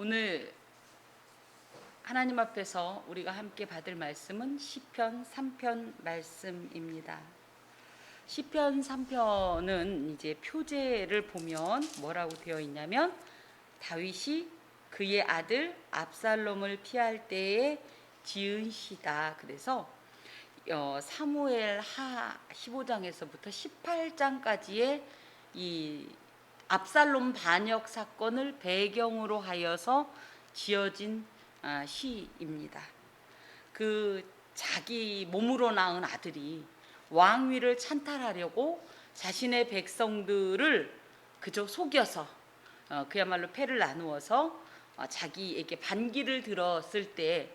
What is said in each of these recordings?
오늘 하나님 앞에서 우리가 함께 받을 말씀은 시편 3편 말씀입니다. 시편 3편은 이제 표제를 보면 뭐라고 되어 있냐면 다윗이 그의 아들 압살롬을 피할 때에 지은 시다. 그래서 사무엘 하 15장에서부터 18장까지의 이 압살롬 반역 사건을 배경으로 하여서 지어진 시입니다. 그 자기 몸으로 낳은 아들이 왕위를 찬탈하려고 자신의 백성들을 그저 속여서 그야말로 패를 나누어서 자기에게 반기를 들었을 때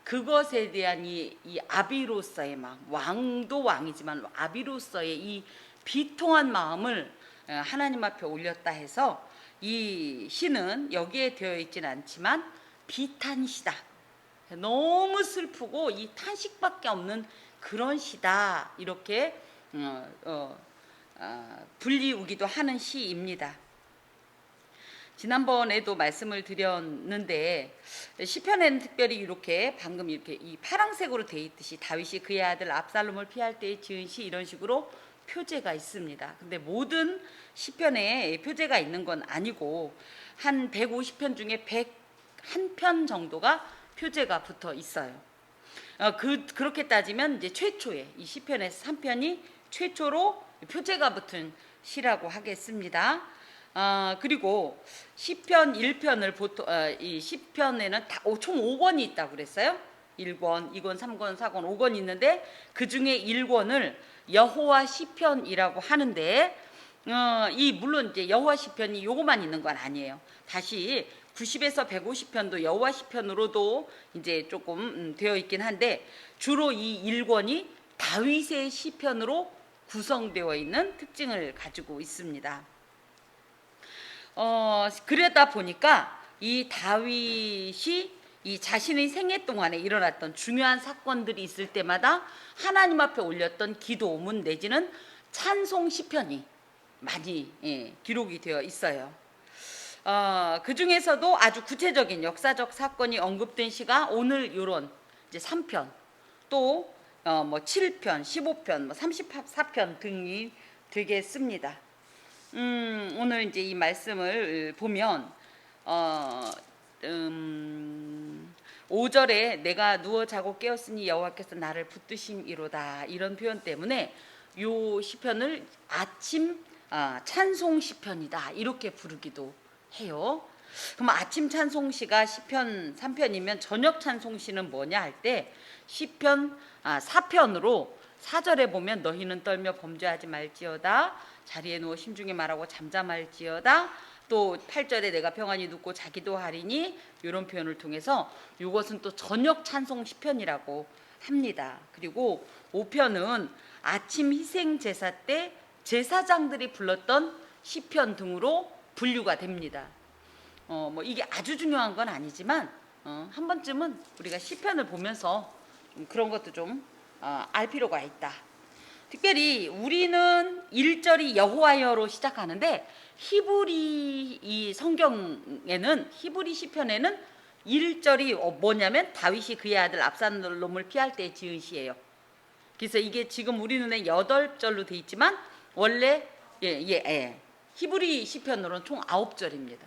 그것에 대한 이 아비로서의 마음, 왕도 왕이지만 아비로서의 이 비통한 마음을 하나님 앞에 올렸다 해서 이 시는 여기에 되어 있지는 않지만 비탄시다. 너무 슬프고 이 탄식밖에 없는 그런 시다. 이렇게 불리우기도 하는 시입니다. 지난번에도 말씀을 드렸는데 시편에는 특별히 이렇게 방금 이렇게 이 파란색으로 돼 있듯이 다윗이 그의 아들 압살롬을 피할 때에 지은 시 이런 식으로 표제가 있습니다. 근데 모든 시편에 표제가 있는 건 아니고 한 150편 중에 101편 정도가 표제가 붙어 있어요. 그렇게 따지면 이제 최초의 이 시편에서 3편이 최초로 표제가 붙은 시라고 하겠습니다. 그리고 시편 1편을 보통 이 시편에는 총 5권이 있다고 그랬어요. 1권, 2권, 3권, 4권, 5권 있는데 그 중에 1권을 여호와 시편이라고 하는데 물론 이제 여호와 시편이 요거만 있는 건 아니에요. 다시 90에서 150편도 여호와 시편으로도 이제 조금 되어 있긴 한데 주로 이 1권이 다윗의 시편으로 구성되어 있는 특징을 가지고 있습니다. 그러다 보니까 이 다윗이 이 자신의 생애 동안에 일어났던 중요한 사건들이 있을 때마다 하나님 앞에 올렸던 기도문 내지는 찬송 시편이 많이 기록이 되어 있어요. 그 중에서도 아주 구체적인 역사적 사건이 언급된 시가 오늘 이런 이제 3편, 또 7편, 15편, 34편 등이 되겠습니다. 오늘 이제 이 말씀을 보면 5절에 내가 누워 자고 깨었으니 여호와께서 나를 붙드심이로다 이런 표현 때문에 요 시편을 아침 찬송 시편이다 이렇게 부르기도 해요. 그럼 아침 찬송시가 시편 3편이면 저녁 찬송시는 뭐냐 할 때 시편 4편으로 4절에 보면 너희는 떨며 범죄하지 말지어다 자리에 누워 심중에 말하고 잠잠할지어다 또 8절에 내가 평안히 눕고 자기도 하리니 이런 표현을 통해서 이것은 또 저녁 찬송 시편이라고 합니다. 그리고 5편은 아침 희생 제사 때 제사장들이 불렀던 시편 등으로 분류가 됩니다. 이게 아주 중요한 건 아니지만 한 번쯤은 우리가 시편을 보면서 그런 것도 좀 알 필요가 있다. 특별히 우리는 1절이 여호와여로 시작하는데 히브리 이 성경에는 히브리 시편에는 1절이 뭐냐면 다윗이 그의 아들 압살롬을 피할 때 지은 시예요. 그래서 이게 지금 우리 눈에 8절로 돼 있지만 원래 히브리 시편으로는 총 9절입니다.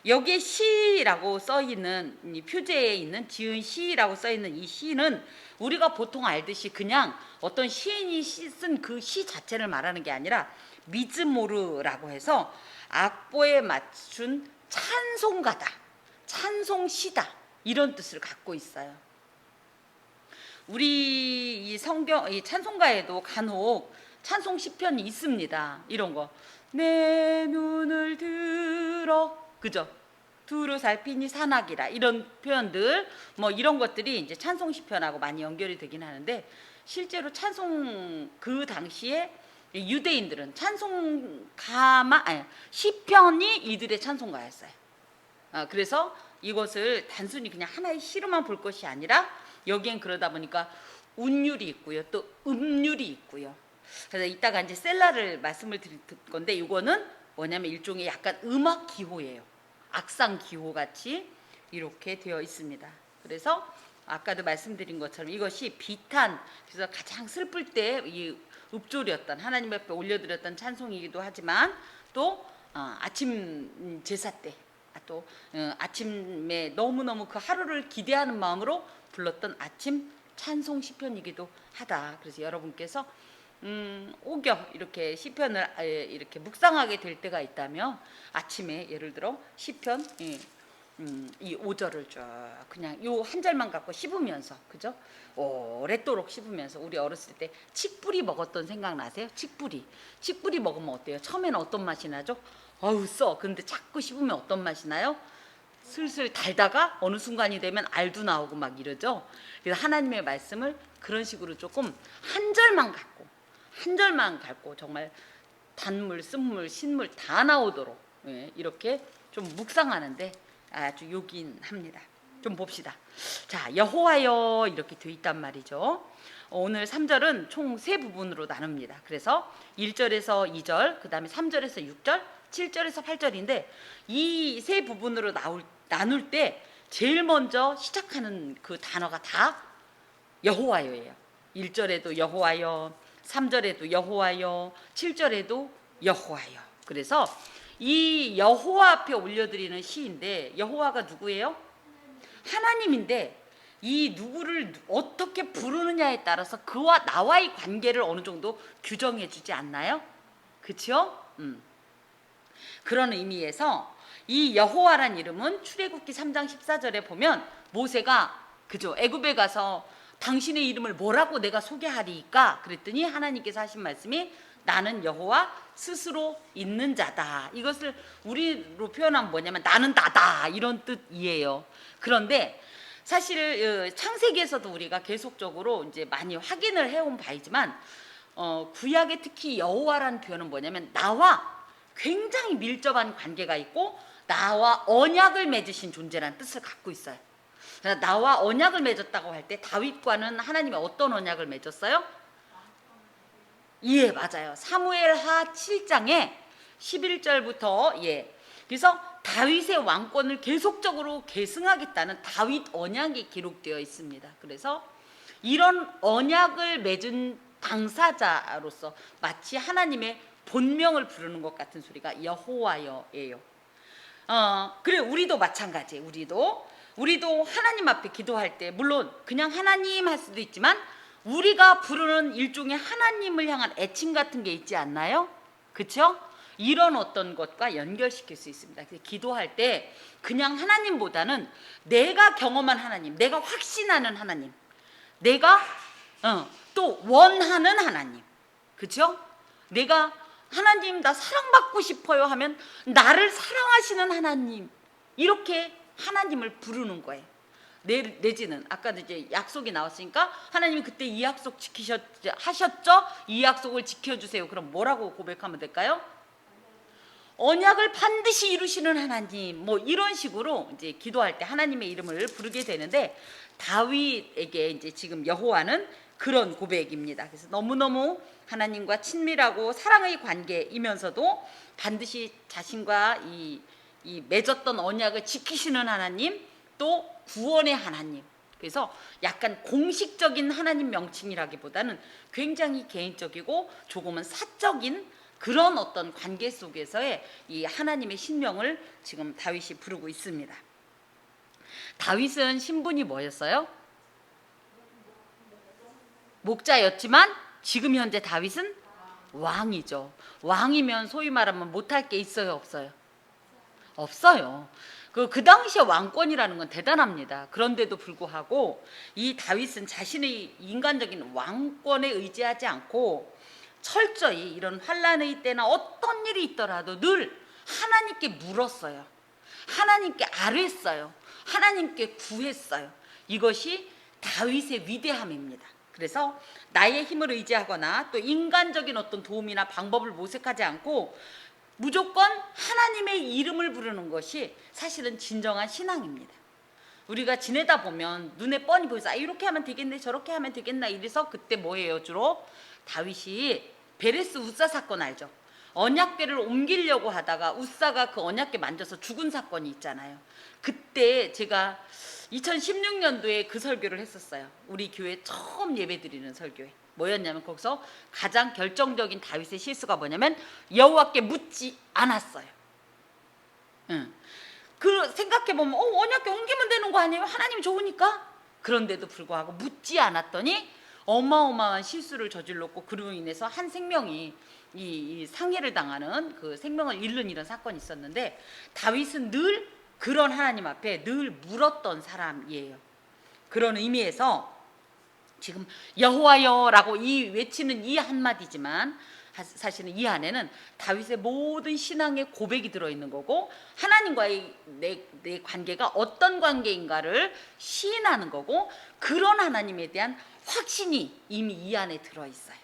여기에 시라고 써있는 이 표제에 있는 지은 시라고 써있는 이 시는 우리가 보통 알듯이 그냥 어떤 시인이 쓴 그 시 자체를 말하는 게 아니라 미즈모르라고 해서 악보에 맞춘 찬송가다, 찬송시다 이런 뜻을 갖고 있어요. 우리 이 성경 이 찬송가에도 간혹 찬송 시편이 있습니다. 이런 거 내 눈을 들어 그죠? 두루 살피니 산악이라 이런 표현들 이런 것들이 이제 찬송 시편하고 많이 연결이 되긴 하는데 실제로 찬송 그 당시에 유대인들은 시편이 이들의 찬송가였어요. 그래서 이것을 단순히 그냥 하나의 시로만 볼 것이 아니라 여기엔 그러다 보니까 운율이 있고요, 또 음률이 있고요. 그래서 이따가 이제 셀라를 말씀을 드릴 건데 이거는 뭐냐면 일종의 약간 음악 기호예요. 악상 기호 같이 이렇게 되어 있습니다. 그래서 아까도 말씀드린 것처럼 이것이 비탄, 그래서 가장 슬플 때 이 읊조렸던 하나님 앞에 올려드렸던 찬송이기도 하지만 또 아침 제사 때 또 아침에 너무너무 그 하루를 기대하는 마음으로 불렀던 아침 찬송 시편이기도 하다. 그래서 여러분께서 오겨 이렇게 시편을 이렇게 묵상하게 될 때가 있다면 아침에 예를 들어 시편 이 5절을 쭉 그냥 요 한 절만 갖고 씹으면서, 그죠? 오랫도록 씹으면서, 우리 어렸을 때 칡뿌리 먹었던 생각 나세요? 칡뿌리 먹으면 어때요? 처음에는 어떤 맛이 나죠? 어우 써. 근데 자꾸 씹으면 어떤 맛이 나요? 슬슬 달다가 어느 순간이 되면 알도 나오고 막 이러죠. 그래서 하나님의 말씀을 그런 식으로 조금 한 절만 갖고 정말 단물, 쓴물, 신물 다 나오도록 이렇게 좀 묵상하는데 아주 요긴합니다. 좀 봅시다. 자, 여호와여 이렇게 돼 있단 말이죠. 오늘 3절은 총 3부분으로 나눕니다. 그래서 1절에서 2절, 그 다음에 3절에서 6절, 7절에서 8절인데 이 3부분으로 나눌 때 제일 먼저 시작하는 그 단어가 다 여호와여예요. 1절에도 여호와여, 3절에도 여호와여, 7절에도 여호와여. 그래서 이 여호와 앞에 올려드리는 시인데, 여호와가 누구예요? 하나님인데 이 누구를 어떻게 부르느냐에 따라서 그와 나와의 관계를 어느 정도 규정해 주지 않나요? 그렇죠? 그런 의미에서 이 여호와란 이름은 출애굽기 3장 14절에 보면 모세가 그죠? 애굽에 가서 당신의 이름을 뭐라고 내가 소개하리까? 그랬더니 하나님께서 하신 말씀이 나는 여호와 스스로 있는 자다. 이것을 우리로 표현하면 뭐냐면 나는 나다 이런 뜻이에요. 그런데 사실 창세기에서도 우리가 계속적으로 이제 많이 확인을 해온 바이지만 구약에 특히 여호와라는 표현은 뭐냐면 나와 굉장히 밀접한 관계가 있고 나와 언약을 맺으신 존재라는 뜻을 갖고 있어요. 나와 언약을 맺었다고 할 때 다윗과는 하나님이 어떤 언약을 맺었어요? 예, 맞아요. 사무엘하 7장에 11절부터 그래서 다윗의 왕권을 계속적으로 계승하겠다는 다윗 언약이 기록되어 있습니다. 그래서 이런 언약을 맺은 당사자로서 마치 하나님의 본명을 부르는 것 같은 소리가 여호와여예요. 그래 우리도 마찬가지. 우리도 하나님 앞에 기도할 때 물론 그냥 하나님 할 수도 있지만 우리가 부르는 일종의 하나님을 향한 애칭 같은 게 있지 않나요? 그렇죠? 이런 어떤 것과 연결시킬 수 있습니다. 기도할 때 그냥 하나님보다는 내가 경험한 하나님, 내가 확신하는 하나님, 내가 또 원하는 하나님, 그렇죠? 내가 하나님 나 사랑받고 싶어요 하면 나를 사랑하시는 하나님, 이렇게 하나님을 부르는 거예요. 내지는 아까도 이제 약속이 나왔으니까 하나님이 그때 이 약속 하셨죠? 이 약속을 지켜주세요. 그럼 뭐라고 고백하면 될까요? 언약을 반드시 이루시는 하나님, 뭐 이런 식으로 이제 기도할 때 하나님의 이름을 부르게 되는데 다윗에게 이제 지금 여호와는 그런 고백입니다. 그래서 너무너무 하나님과 친밀하고 사랑의 관계이면서도 반드시 자신과 이 맺었던 언약을 지키시는 하나님, 또 구원의 하나님. 그래서 약간 공식적인 하나님 명칭이라기보다는 굉장히 개인적이고 조금은 사적인 그런 어떤 관계 속에서의 이 하나님의 신명을 지금 다윗이 부르고 있습니다. 다윗은 신분이 뭐였어요? 목자였지만 지금 현재 다윗은 왕이죠. 왕이면 소위 말하면 못할 게 있어요, 없어요? 없어요. 그 당시에 왕권이라는 건 대단합니다. 그런데도 불구하고 이 다윗은 자신의 인간적인 왕권에 의지하지 않고 철저히 이런 환난의 때나 어떤 일이 있더라도 늘 하나님께 물었어요. 하나님께 아뢰었어요. 하나님께 구했어요. 이것이 다윗의 위대함입니다. 그래서 나의 힘을 의지하거나 또 인간적인 어떤 도움이나 방법을 모색하지 않고 무조건 하나님의 이름을 부르는 것이 사실은 진정한 신앙입니다. 우리가 지내다 보면 눈에 뻔히 보여서 이렇게 하면 되겠네 저렇게 하면 되겠나 이래서 그때 뭐예요? 주로 다윗이 베레스 우사 사건 알죠? 언약궤를 옮기려고 하다가 웃사가 그 언약궤 만져서 죽은 사건이 있잖아요. 그때 제가 2016년도에 그 설교를 했었어요. 우리 교회 처음 예배드리는 설교에 뭐였냐면, 거기서 가장 결정적인 다윗의 실수가 뭐냐면 여호와께 묻지 않았어요. 그 생각해보면 언약궤 옮기면 되는 거 아니에요? 하나님 좋으니까. 그런데도 불구하고 묻지 않았더니 어마어마한 실수를 저질렀고, 그로 인해서 한 생명이 이 상해를 당하는, 그 생명을 잃는 이런 사건이 있었는데, 다윗은 늘 그런 하나님 앞에 늘 물었던 사람이에요. 그런 의미에서 지금 여호와여라고 외치는 이 한마디지만 사실은 이 안에는 다윗의 모든 신앙의 고백이 들어있는 거고, 하나님과의 내 관계가 어떤 관계인가를 시인하는 거고, 그런 하나님에 대한 확신이 이미 이 안에 들어있어요.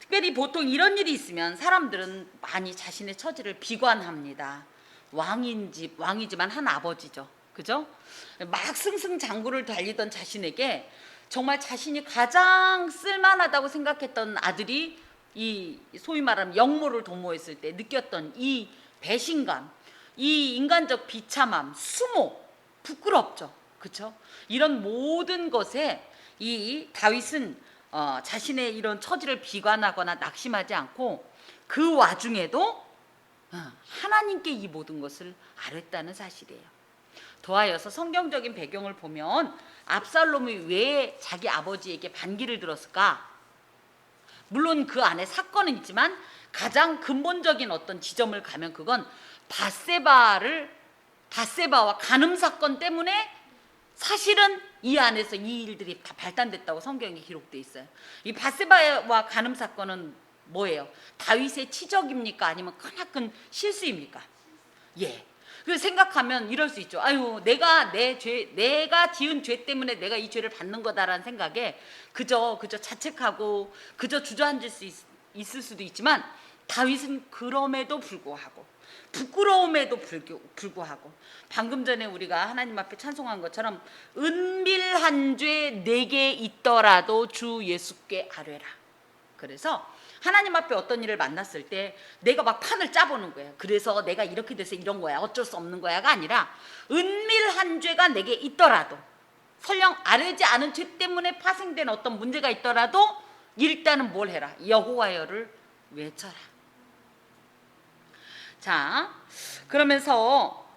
특별히 보통 이런 일이 있으면 사람들은 많이 자신의 처지를 비관합니다. 왕이지만 한 아버지죠. 그죠? 막 승승장구를 달리던 자신에게 정말 자신이 가장 쓸만하다고 생각했던 아들이 이 소위 말하면 역모를 도모했을 때 느꼈던 이 배신감, 이 인간적 비참함, 수모, 부끄럽죠. 그렇죠? 이런 모든 것에 이 다윗은 자신의 이런 처지를 비관하거나 낙심하지 않고, 그 와중에도 하나님께 이 모든 것을 아뢰었다는 사실이에요. 더하여서 성경적인 배경을 보면 압살롬이 왜 자기 아버지에게 반기를 들었을까? 물론 그 안에 사건은 있지만 가장 근본적인 어떤 지점을 가면 그건 밧세바와 간음 사건 때문에 사실은 이 안에서 이 일들이 다 발단됐다고 성경에 기록되어 있어요. 이 밧세바와 간음 사건은 뭐예요? 다윗의 치적입니까? 아니면 크나큰 실수입니까? 예. 그 생각하면 이럴 수 있죠. 아유, 내가 지은 죄 때문에 내가 이 죄를 받는 거다라는 생각에 그저 자책하고 그저 주저앉을 수 있을 수도 있지만, 다윗은 그럼에도 불구하고, 부끄러움에도 불구하고, 방금 전에 우리가 하나님 앞에 찬송한 것처럼 은밀한 죄 내게 있더라도 주 예수께 아뢰라. 그래서 하나님 앞에 어떤 일을 만났을 때 내가 막 판을 짜보는 거예요. 그래서 내가 이렇게 돼서 이런 거야, 어쩔 수 없는 거야가 아니라, 은밀한 죄가 내게 있더라도, 설령 아뢰지 않은 죄 때문에 파생된 어떤 문제가 있더라도 일단은 뭘 해라? 여호와여를 외쳐라. 자, 그러면서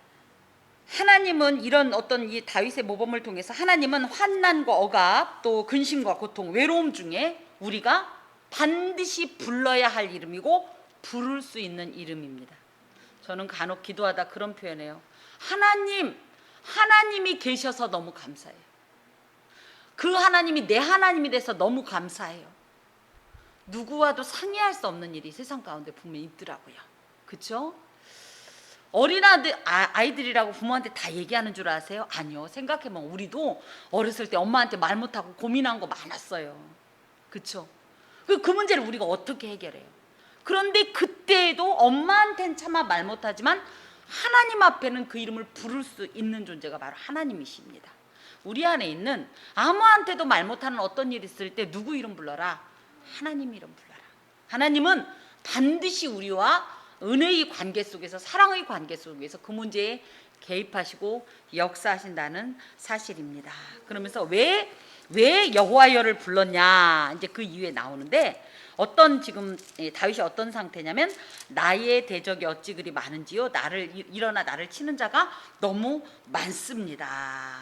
하나님은 이런 어떤 이 다윗의 모범을 통해서 하나님은 환난과 억압, 또 근심과 고통, 외로움 중에 우리가 반드시 불러야 할 이름이고 부를 수 있는 이름입니다. 저는 간혹 기도하다 그런 표현해요. 하나님이 계셔서 너무 감사해요. 그 하나님이 내 하나님이 돼서 너무 감사해요. 누구와도 상의할 수 없는 일이 세상 가운데 분명히 있더라고요. 그렇죠? 아이들이라고 부모한테 다 얘기하는 줄 아세요? 아니요. 생각해보면 우리도 어렸을 때 엄마한테 말 못하고 고민한 거 많았어요. 그렇죠? 그 문제를 우리가 어떻게 해결해요? 그런데 그때에도 엄마한테는 차마 말 못하지만 하나님 앞에는 그 이름을 부를 수 있는 존재가 바로 하나님이십니다. 우리 안에 있는 아무한테도 말 못하는 어떤 일이 있을 때 누구 이름 불러라? 하나님 이름 불러라. 하나님은 반드시 우리와 은혜의 관계 속에서, 사랑의 관계 속에서 그 문제에 개입하시고 역사하신다는 사실입니다. 그러면서 왜 여호와여를 불렀냐, 이제 그 이유에 나오는데, 지금 다윗이 어떤 상태냐면, 나의 대적이 어찌 그리 많은지요, 일어나 나를 치는 자가 너무 많습니다.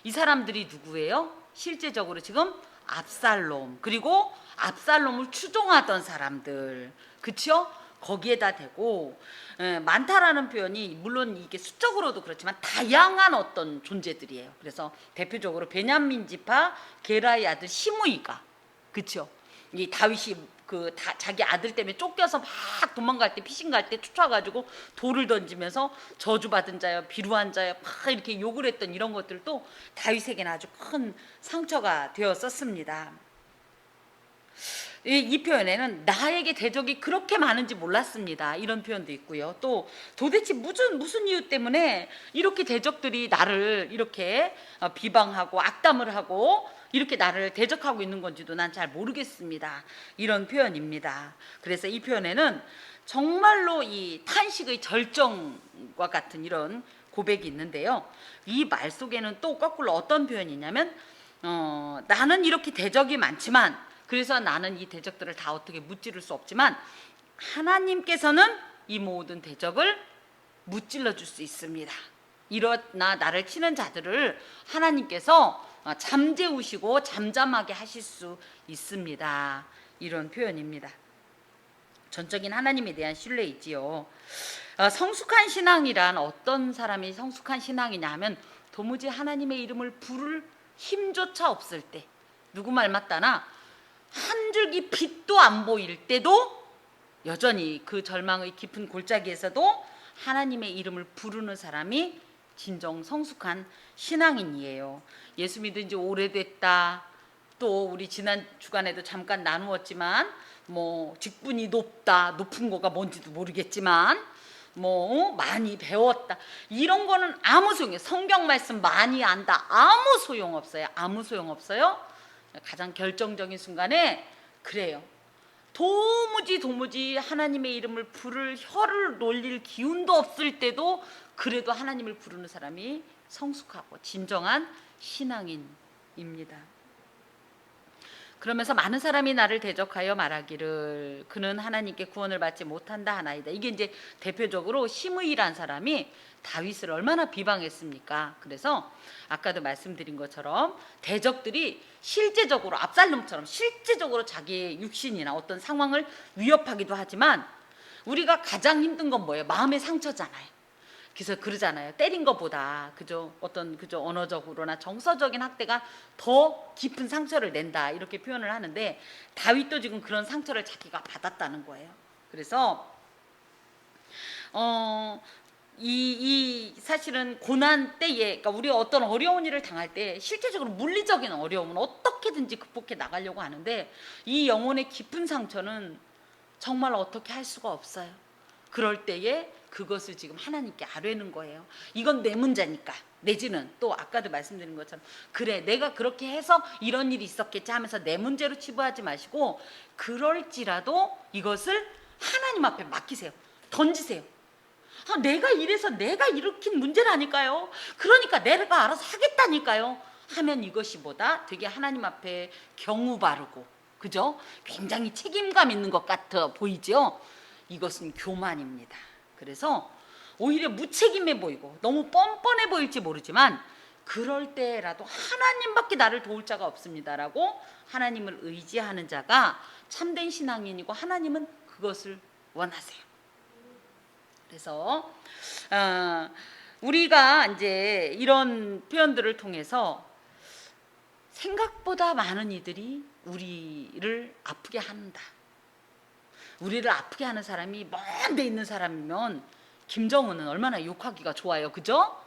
이 사람들이 누구예요? 실제적으로 지금 압살롬, 그리고 압살롬을 추종하던 사람들, 그렇죠? 거기에다 대고, 많다라는 표현이 물론 이게 수적으로도 그렇지만 다양한 어떤 존재들이에요. 그래서 대표적으로 베냐민 지파 게라의 아들 시므이가, 그렇죠? 이 다윗이 자기 아들 때문에 쫓겨서 막 도망갈 때, 피신갈 때 쫓아가지고 돌을 던지면서 저주받은 자여, 비루한 자여 막 이렇게 욕을 했던 이런 것들도 다윗에게는 아주 큰 상처가 되었었습니다. 이 표현에는 나에게 대적이 그렇게 많은지 몰랐습니다, 이런 표현도 있고요. 또 도대체 무슨 이유 때문에 이렇게 대적들이 나를 이렇게 비방하고 악담을 하고 이렇게 나를 대적하고 있는 건지도 난 잘 모르겠습니다. 이런 표현입니다. 그래서 이 표현에는 정말로 이 탄식의 절정과 같은 이런 고백이 있는데요. 이 말 속에는 또 거꾸로 어떤 표현이 있냐면 나는 이렇게 대적이 많지만, 그래서 나는 이 대적들을 다 어떻게 무찌를 수 없지만 하나님께서는 이 모든 대적을 무찔러 줄 수 있습니다. 이러나 나를 치는 자들을 하나님께서 잠재우시고 잠잠하게 하실 수 있습니다. 이런 표현입니다. 전적인 하나님에 대한 신뢰이지요. 성숙한 신앙이란 어떤 사람이 성숙한 신앙이냐 하면 도무지 하나님의 이름을 부를 힘조차 없을 때, 누구 말 맞다나 한 줄기 빛도 안 보일 때도 여전히 그 절망의 깊은 골짜기에서도 하나님의 이름을 부르는 사람이 진정 성숙한 신앙인이에요. 예수 믿은 지 오래됐다, 또 우리 지난 주간에도 잠깐 나누었지만 뭐 직분이 높다, 높은 거가 뭔지도 모르겠지만 뭐 많이 배웠다, 이런 거는 아무 소용이에요. 성경 말씀 많이 안다, 아무 소용없어요. 아무 소용없어요. 가장 결정적인 순간에 그래요. 도무지 하나님의 이름을 부를 혀를 놀릴 기운도 없을 때도 그래도 하나님을 부르는 사람이 성숙하고 진정한 신앙인입니다. 그러면서 많은 사람이 나를 대적하여 말하기를 그는 하나님께 구원을 받지 못한다 하나이다. 이게 이제 대표적으로 시므이란 사람이 다윗을 얼마나 비방했습니까? 그래서 아까도 말씀드린 것처럼 대적들이 실제적으로 압살롬처럼 실제적으로 자기의 육신이나 어떤 상황을 위협하기도 하지만 우리가 가장 힘든 건 뭐예요? 마음의 상처잖아요. 그래서 그러잖아요. 때린 것보다 그저 언어적으로나 정서적인 학대가 더 깊은 상처를 낸다, 이렇게 표현을 하는데 다윗도 지금 그런 상처를 자기가 받았다는 거예요. 그래서 이 사실은 고난 때에, 그러니까 우리가 어떤 어려운 일을 당할 때 실제적으로 물리적인 어려움은 어떻게든지 극복해 나가려고 하는데 이 영혼의 깊은 상처는 정말 어떻게 할 수가 없어요. 그럴 때에 그것을 지금 하나님께 아뢰는 거예요. 이건 내 문제니까, 내지는 또 아까도 말씀드린 것처럼 그래 내가 그렇게 해서 이런 일이 있었겠지 하면서 내 문제로 치부하지 마시고 그럴지라도 이것을 하나님 앞에 맡기세요. 던지세요. 내가 이래서 내가 일으킨 문제라니까요. 그러니까 내가 알아서 하겠다니까요. 하면 이것이 뭐다? 되게 하나님 앞에 경우 바르고, 그죠? 굉장히 책임감 있는 것 같아 보이죠? 이것은 교만입니다. 그래서 오히려 무책임해 보이고 너무 뻔뻔해 보일지 모르지만 그럴 때라도 하나님밖에 나를 도울 자가 없습니다라고 하나님을 의지하는 자가 참된 신앙인이고 하나님은 그것을 원하세요. 그래서 우리가 이제 이런 표현들을 통해서 생각보다 많은 이들이 우리를 아프게 한다. 우리를 아프게 하는 사람이 먼 데 있는 사람이면 김정은은 얼마나 욕하기가 좋아요. 그죠?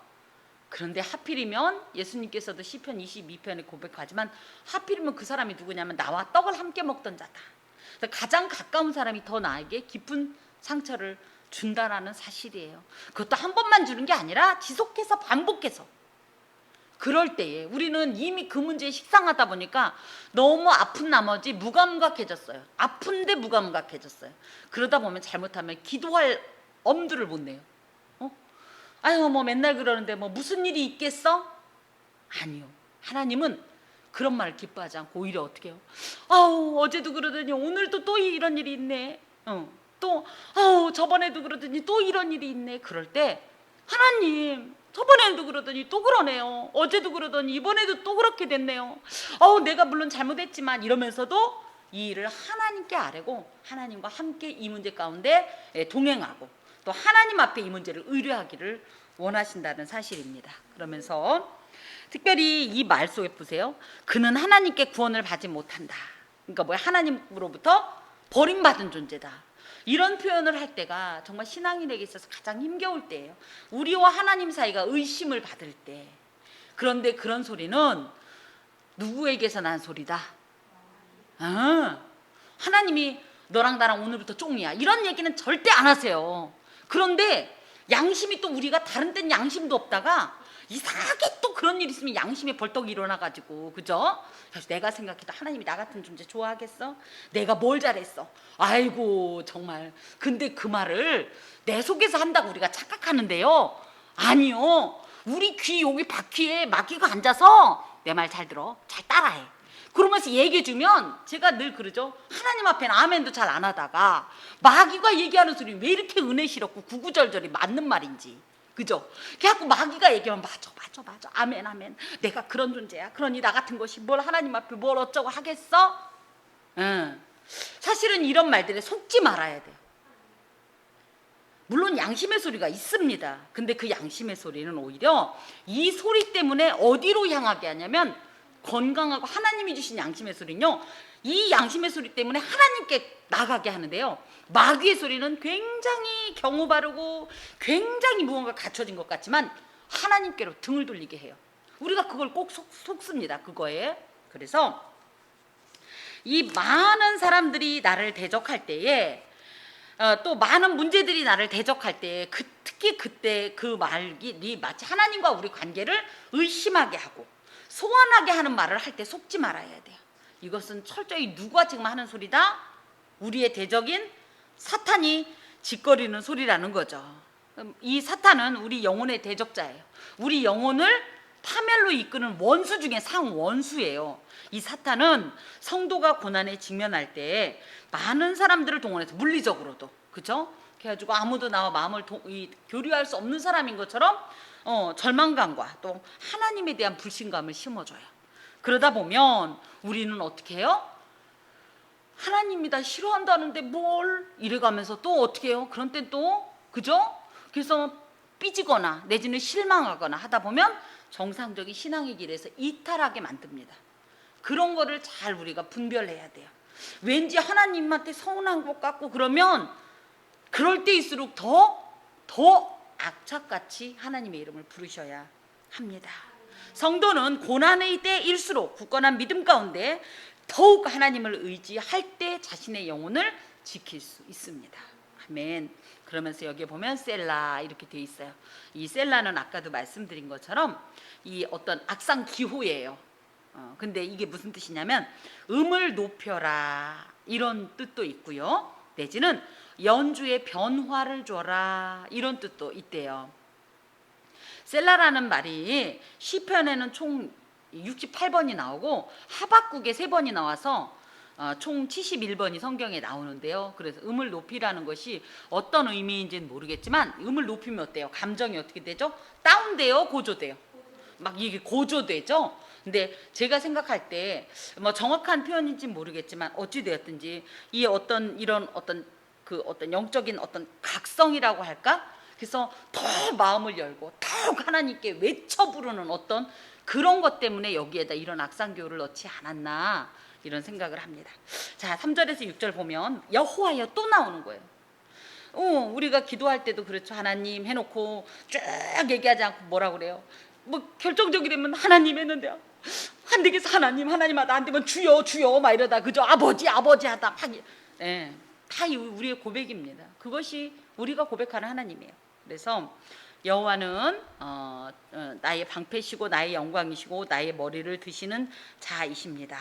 그런데 하필이면 예수님께서도 시편 22편에 고백하지만 하필이면 그 사람이 누구냐면 나와 떡을 함께 먹던 자다. 가장 가까운 사람이 더 나에게 깊은 상처를 준다라는 사실이에요. 그것도 한 번만 주는 게 아니라 지속해서 반복해서. 그럴 때에 우리는 이미 그 문제에 식상하다 보니까 너무 아픈 나머지 무감각해졌어요. 아픈데 무감각해졌어요. 그러다 보면 잘못하면 기도할 엄두를 못 내요. 아유 뭐 맨날 그러는데 뭐 무슨 일이 있겠어? 아니요. 하나님은 그런 말을 기뻐하지 않고 오히려 어떻게 해요? 아우 어제도 그러더니 오늘도 또 이런 일이 있네. 또 아우 저번에도 그러더니 또 이런 일이 있네. 그럴 때 하나님 저번에도 그러더니 또 그러네요. 어제도 그러더니 이번에도 또 그렇게 됐네요. 내가 물론 잘못했지만 이러면서도 이 일을 하나님께 아뢰고 하나님과 함께 이 문제 가운데 동행하고 또 하나님 앞에 이 문제를 의뢰하기를 원하신다는 사실입니다. 그러면서 특별히 이 말 속에 보세요. 그는 하나님께 구원을 받지 못한다. 그러니까 뭐야? 하나님으로부터 버림받은 존재다. 이런 표현을 할 때가 정말 신앙인에게 있어서 가장 힘겨울 때예요. 우리와 하나님 사이가 의심을 받을 때. 그런데 그런 소리는 누구에게서 난 소리다? 하나님이 너랑 나랑 오늘부터 쫑이야, 이런 얘기는 절대 안 하세요. 그런데 양심이 또 우리가 다른 데는 양심도 없다가 이상하게 또 그런 일 있으면 양심이 벌떡 일어나가지고, 그죠? 그래서 내가 생각해도 하나님이 나 같은 존재 좋아하겠어? 내가 뭘 잘했어? 아이고 정말. 근데 그 말을 내 속에서 한다고 우리가 착각하는데요, 아니요. 우리 귀 여기 바퀴에 마귀가 앉아서 내 말 잘 들어, 잘 따라해. 그러면서 얘기해주면 제가 늘 그러죠. 하나님 앞에는 아멘도 잘 안 하다가 마귀가 얘기하는 소리 왜 이렇게 은혜스럽고 구구절절이 맞는 말인지, 그죠? 그래갖고 마귀가 얘기하면 맞아 아멘 아멘, 내가 그런 존재야, 그러니 나 같은 것이 뭘 하나님 앞에 뭘 어쩌고 하겠어? 사실은 이런 말들에 속지 말아야 돼요. 물론 양심의 소리가 있습니다. 근데 그 양심의 소리는 오히려 이 소리 때문에 어디로 향하게 하냐면, 건강하고 하나님이 주신 양심의 소리는요, 이 양심의 소리 때문에 하나님께 나가게 하는데요, 마귀의 소리는 굉장히 경우 바르고 굉장히 무언가 갖춰진 것 같지만 하나님께로 등을 돌리게 해요. 우리가 그걸 꼭 속습니다, 그거에. 그래서 이 많은 사람들이 나를 대적할 때에, 또 많은 문제들이 나를 대적할 때, 특히 그때 그 말이 마치 하나님과 우리 관계를 의심하게 하고 소원하게 하는 말을 할 때 속지 말아야 돼요. 이것은 철저히 누가 지금 하는 소리다? 우리의 대적인 사탄이 짓거리는 소리라는 거죠. 이 사탄은 우리 영혼의 대적자예요. 우리 영혼을 파멸로 이끄는 원수 중에 상원수예요. 이 사탄은 성도가 고난에 직면할 때 많은 사람들을 동원해서, 물리적으로도, 그죠? 그래가지고 아무도 나와 마음을 교류할 수 없는 사람인 것처럼 절망감과 또 하나님에 대한 불신감을 심어줘요. 그러다 보면 우리는 어떻게 해요? 하나님이 다 싫어한다는데 뭘 이래가면서 또 어떻게 해요? 그런 땐 또, 그죠? 그래서 삐지거나 내지는 실망하거나 하다 보면 정상적인 신앙의 길에서 이탈하게 만듭니다. 그런 거를 잘 우리가 분별해야 돼요. 왠지 하나님한테 서운한 것 같고 그러면 그럴 때일수록 더 악착같이 하나님의 이름을 부르셔야 합니다. 성도는 고난의 때일수록 굳건한 믿음 가운데 더욱 하나님을 의지할 때 자신의 영혼을 지킬 수 있습니다. 아멘. 그러면서 여기에 보면 셀라 이렇게 돼 있어요. 이 셀라는 아까도 말씀드린 것처럼 이 어떤 악상 기호예요. 근데 이게 무슨 뜻이냐면 음을 높여라 이런 뜻도 있고요, 내지는 연주의 변화를 줘라 이런 뜻도 있대요. 셀라라는 말이 시편에는 총 68번이 나오고 하박국에 3번이 나와서 총 71번이 성경에 나오는데요. 그래서 음을 높이라는 것이 어떤 의미인지는 모르겠지만 음을 높이면 어때요? 감정이 어떻게 되죠? 다운돼요? 고조돼요? 막 이게 고조되죠? 근데 제가 생각할 때 뭐 정확한 표현인지는 모르겠지만 어찌 되었든지 이 이런 어떤 영적인 어떤 각성이라고 할까? 그래서 더 마음을 열고 더욱 하나님께 외쳐 부르는 어떤 그런 것 때문에 여기에다 이런 악상교를 넣지 않았나 이런 생각을 합니다. 자, 3절에서 6절 보면 여호와여 또 나오는 거예요. 우리가 기도할 때도 그렇죠. 하나님 해놓고 쭉 얘기하지 않고 뭐라 그래요? 뭐 결정적이라면 하나님 했는데요, 안 되겠어 하나님 하다 안 되면 주여 막 이러다, 그죠? 아버지 하다 막, 다 우리의 고백입니다. 그것이 우리가 고백하는 하나님이에요. 그래서 여호와는 나의 방패시고 나의 영광이시고 나의 머리를 드시는 자이십니다.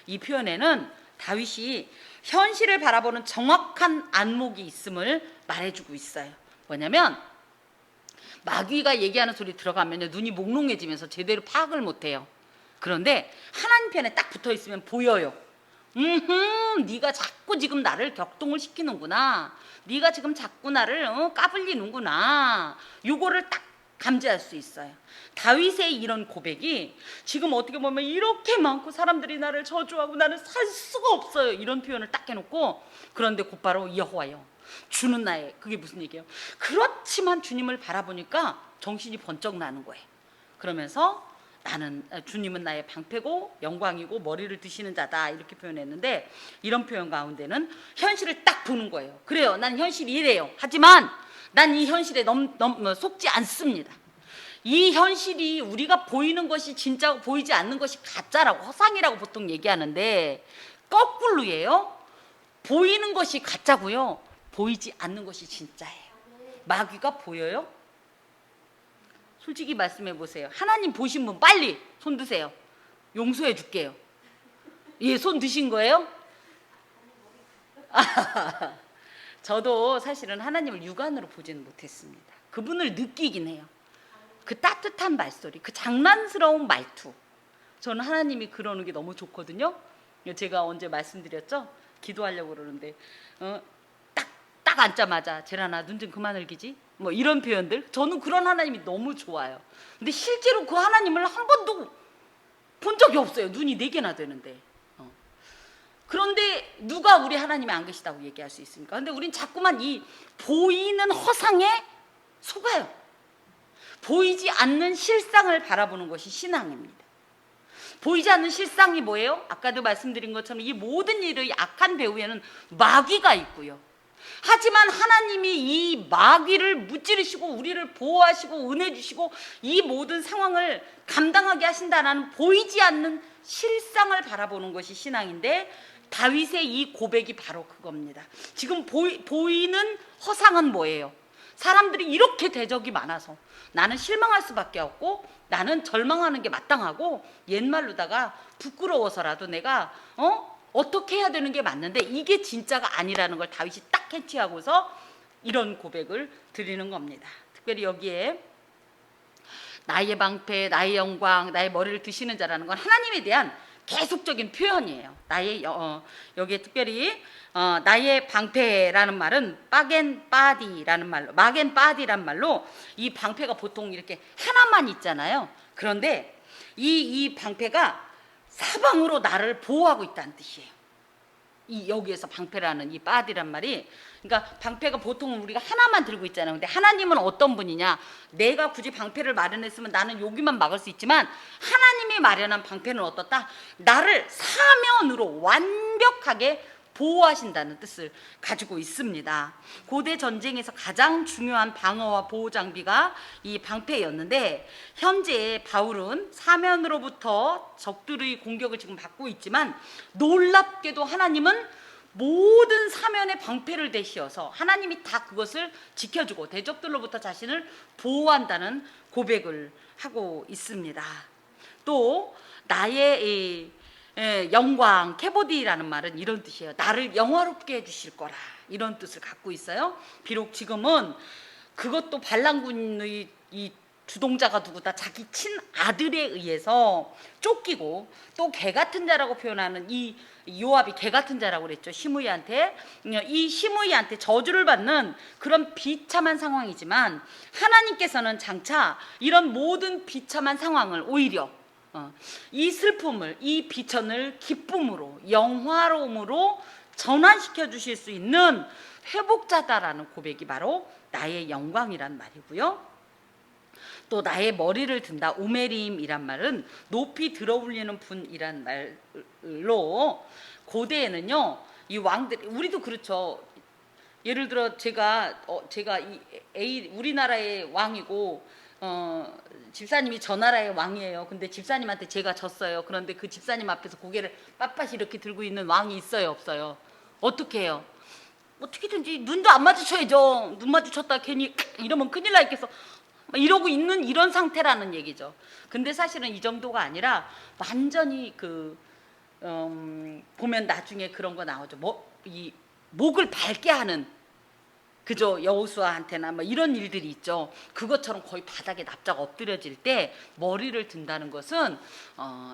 이 표현에는 다윗이 현실을 바라보는 정확한 안목이 있음을 말해주고 있어요. 뭐냐면 마귀가 얘기하는 소리 들어가면 눈이 몽롱해지면서 제대로 파악을 못해요. 그런데 하나님 편에 딱 붙어있으면 보여요. 네가 자꾸 지금 나를 격동을 시키는구나, 네가 지금 자꾸 나를 까불리는구나, 요거를 딱 감지할 수 있어요. 다윗의 이런 고백이 지금 어떻게 보면 이렇게 많고 사람들이 나를 저주하고 나는 살 수가 없어요, 이런 표현을 딱 해놓고, 그런데 곧바로 여호와여 주는 나의, 그게 무슨 얘기예요? 그렇지만 주님을 바라보니까 정신이 번쩍 나는 거예요. 그러면서 주님은 나의 방패고 영광이고 머리를 드시는 자다 이렇게 표현했는데, 이런 표현 가운데는 현실을 딱 보는 거예요. 그래요, 난 현실이 이래요. 하지만 난 이 현실에 속지 않습니다. 이 현실이 우리가 보이는 것이 진짜고 보이지 않는 것이 가짜라고, 허상이라고 보통 얘기하는데 거꾸로예요. 보이는 것이 가짜고요, 보이지 않는 것이 진짜예요. 마귀가 보여요? 솔직히 말씀해 보세요. 하나님 보신 분 빨리 손 드세요. 용서해 줄게요. 예, 손 드신 거예요? 저도 사실은 하나님을 육안으로 보지는 못했습니다. 그분을 느끼긴 해요. 그 따뜻한 말소리, 그 장난스러운 말투. 저는 하나님이 그러는 게 너무 좋거든요. 제가 언제 말씀드렸죠? 기도하려고 그러는데 딱 앉자마자 제라나 눈 좀 그만 흘기지? 뭐 이런 표현들. 저는 그런 하나님이 너무 좋아요. 근데 실제로 그 하나님을 한 번도 본 적이 없어요. 눈이 4개나 되는데. 그런데 누가 우리 하나님이 안 계시다고 얘기할 수 있습니까? 근데 우린 자꾸만 이 보이는 허상에 속아요. 보이지 않는 실상을 바라보는 것이 신앙입니다. 보이지 않는 실상이 뭐예요? 아까도 말씀드린 것처럼 이 모든 일의 악한 배후에는 마귀가 있고요. 하지만 하나님이 이 마귀를 무찌르시고 우리를 보호하시고 은혜 주시고 이 모든 상황을 감당하게 하신다는 보이지 않는 실상을 바라보는 것이 신앙인데, 다윗의 이 고백이 바로 그겁니다. 지금 보이는 허상은 뭐예요? 사람들이 이렇게 대적이 많아서 나는 실망할 수밖에 없고 나는 절망하는 게 마땅하고 옛말로다가 부끄러워서라도 내가 어떻게 해야 되는 게 맞는데 이게 진짜가 아니라는 걸 다윗이 딱 캐치하고서 이런 고백을 드리는 겁니다. 특별히 여기에 나의 방패, 나의 영광, 나의 머리를 드시는 자라는 건 하나님에 대한 계속적인 표현이에요. 여기에 특별히 나의 방패라는 말은 마겐바디라는 말로 이 방패가 보통 이렇게 하나만 있잖아요. 그런데 이 방패가 사방으로 나를 보호하고 있다는 뜻이에요. 여기에서 방패라는 이 바디란 말이, 그러니까 방패가 보통 우리가 하나만 들고 있잖아요. 근데 하나님은 어떤 분이냐? 내가 굳이 방패를 마련했으면 나는 여기만 막을 수 있지만 하나님이 마련한 방패는 어떻다? 나를 사면으로 완벽하게 보호하신다는 뜻을 가지고 있습니다. 고대 전쟁에서 가장 중요한 방어와 보호 장비가 이 방패였는데, 현재 바울은 사면으로부터 적들의 공격을 지금 받고 있지만 놀랍게도 하나님은 모든 사면의 방패를 대시어서 하나님이 다 그것을 지켜주고 대적들로부터 자신을 보호한다는 고백을 하고 있습니다. 또 나의 영광, 케보디라는 말은 이런 뜻이에요. 나를 영화롭게 해주실 거라, 이런 뜻을 갖고 있어요. 비록 지금은 그것도 반란군의 이 주동자가 누구다, 자기 친아들에 의해서 쫓기고 또 개 같은 자라고 표현하는 이 요압이 개 같은 자라고 그랬죠. 시므이한테. 이 시므이한테 저주를 받는 그런 비참한 상황이지만 하나님께서는 장차 이런 모든 비참한 상황을 오히려 이 슬픔을, 이 비천을 기쁨으로, 영화로움으로 전환시켜 주실 수 있는 회복자다라는 고백이 바로 나의 영광이란 말이고요. 또 나의 머리를 든다, 우메림이란 말은 높이 들어올리는 분이란 말로, 고대에는요 이 왕들, 우리도 그렇죠. 예를 들어 제가 우리나라의 왕이고 집사님이 저 나라의 왕이에요. 근데 집사님한테 제가 졌어요. 그런데 그 집사님 앞에서 고개를 빳빳이 이렇게 들고 있는 왕이 있어요, 없어요? 어떻게 해요? 어떻게든지 눈도 안 마주쳐야죠. 눈 마주쳤다 괜히 이러면 큰일 나 있겠어. 이러고 있는 이런 상태라는 얘기죠. 근데 사실은 이 정도가 아니라 완전히 보면 나중에 그런 거 나오죠. 이 목을 밝게 하는, 그죠? 여호수아한테나 뭐 이런 일들이 있죠. 그것처럼 거의 바닥에 납작 엎드려질 때 머리를 든다는 것은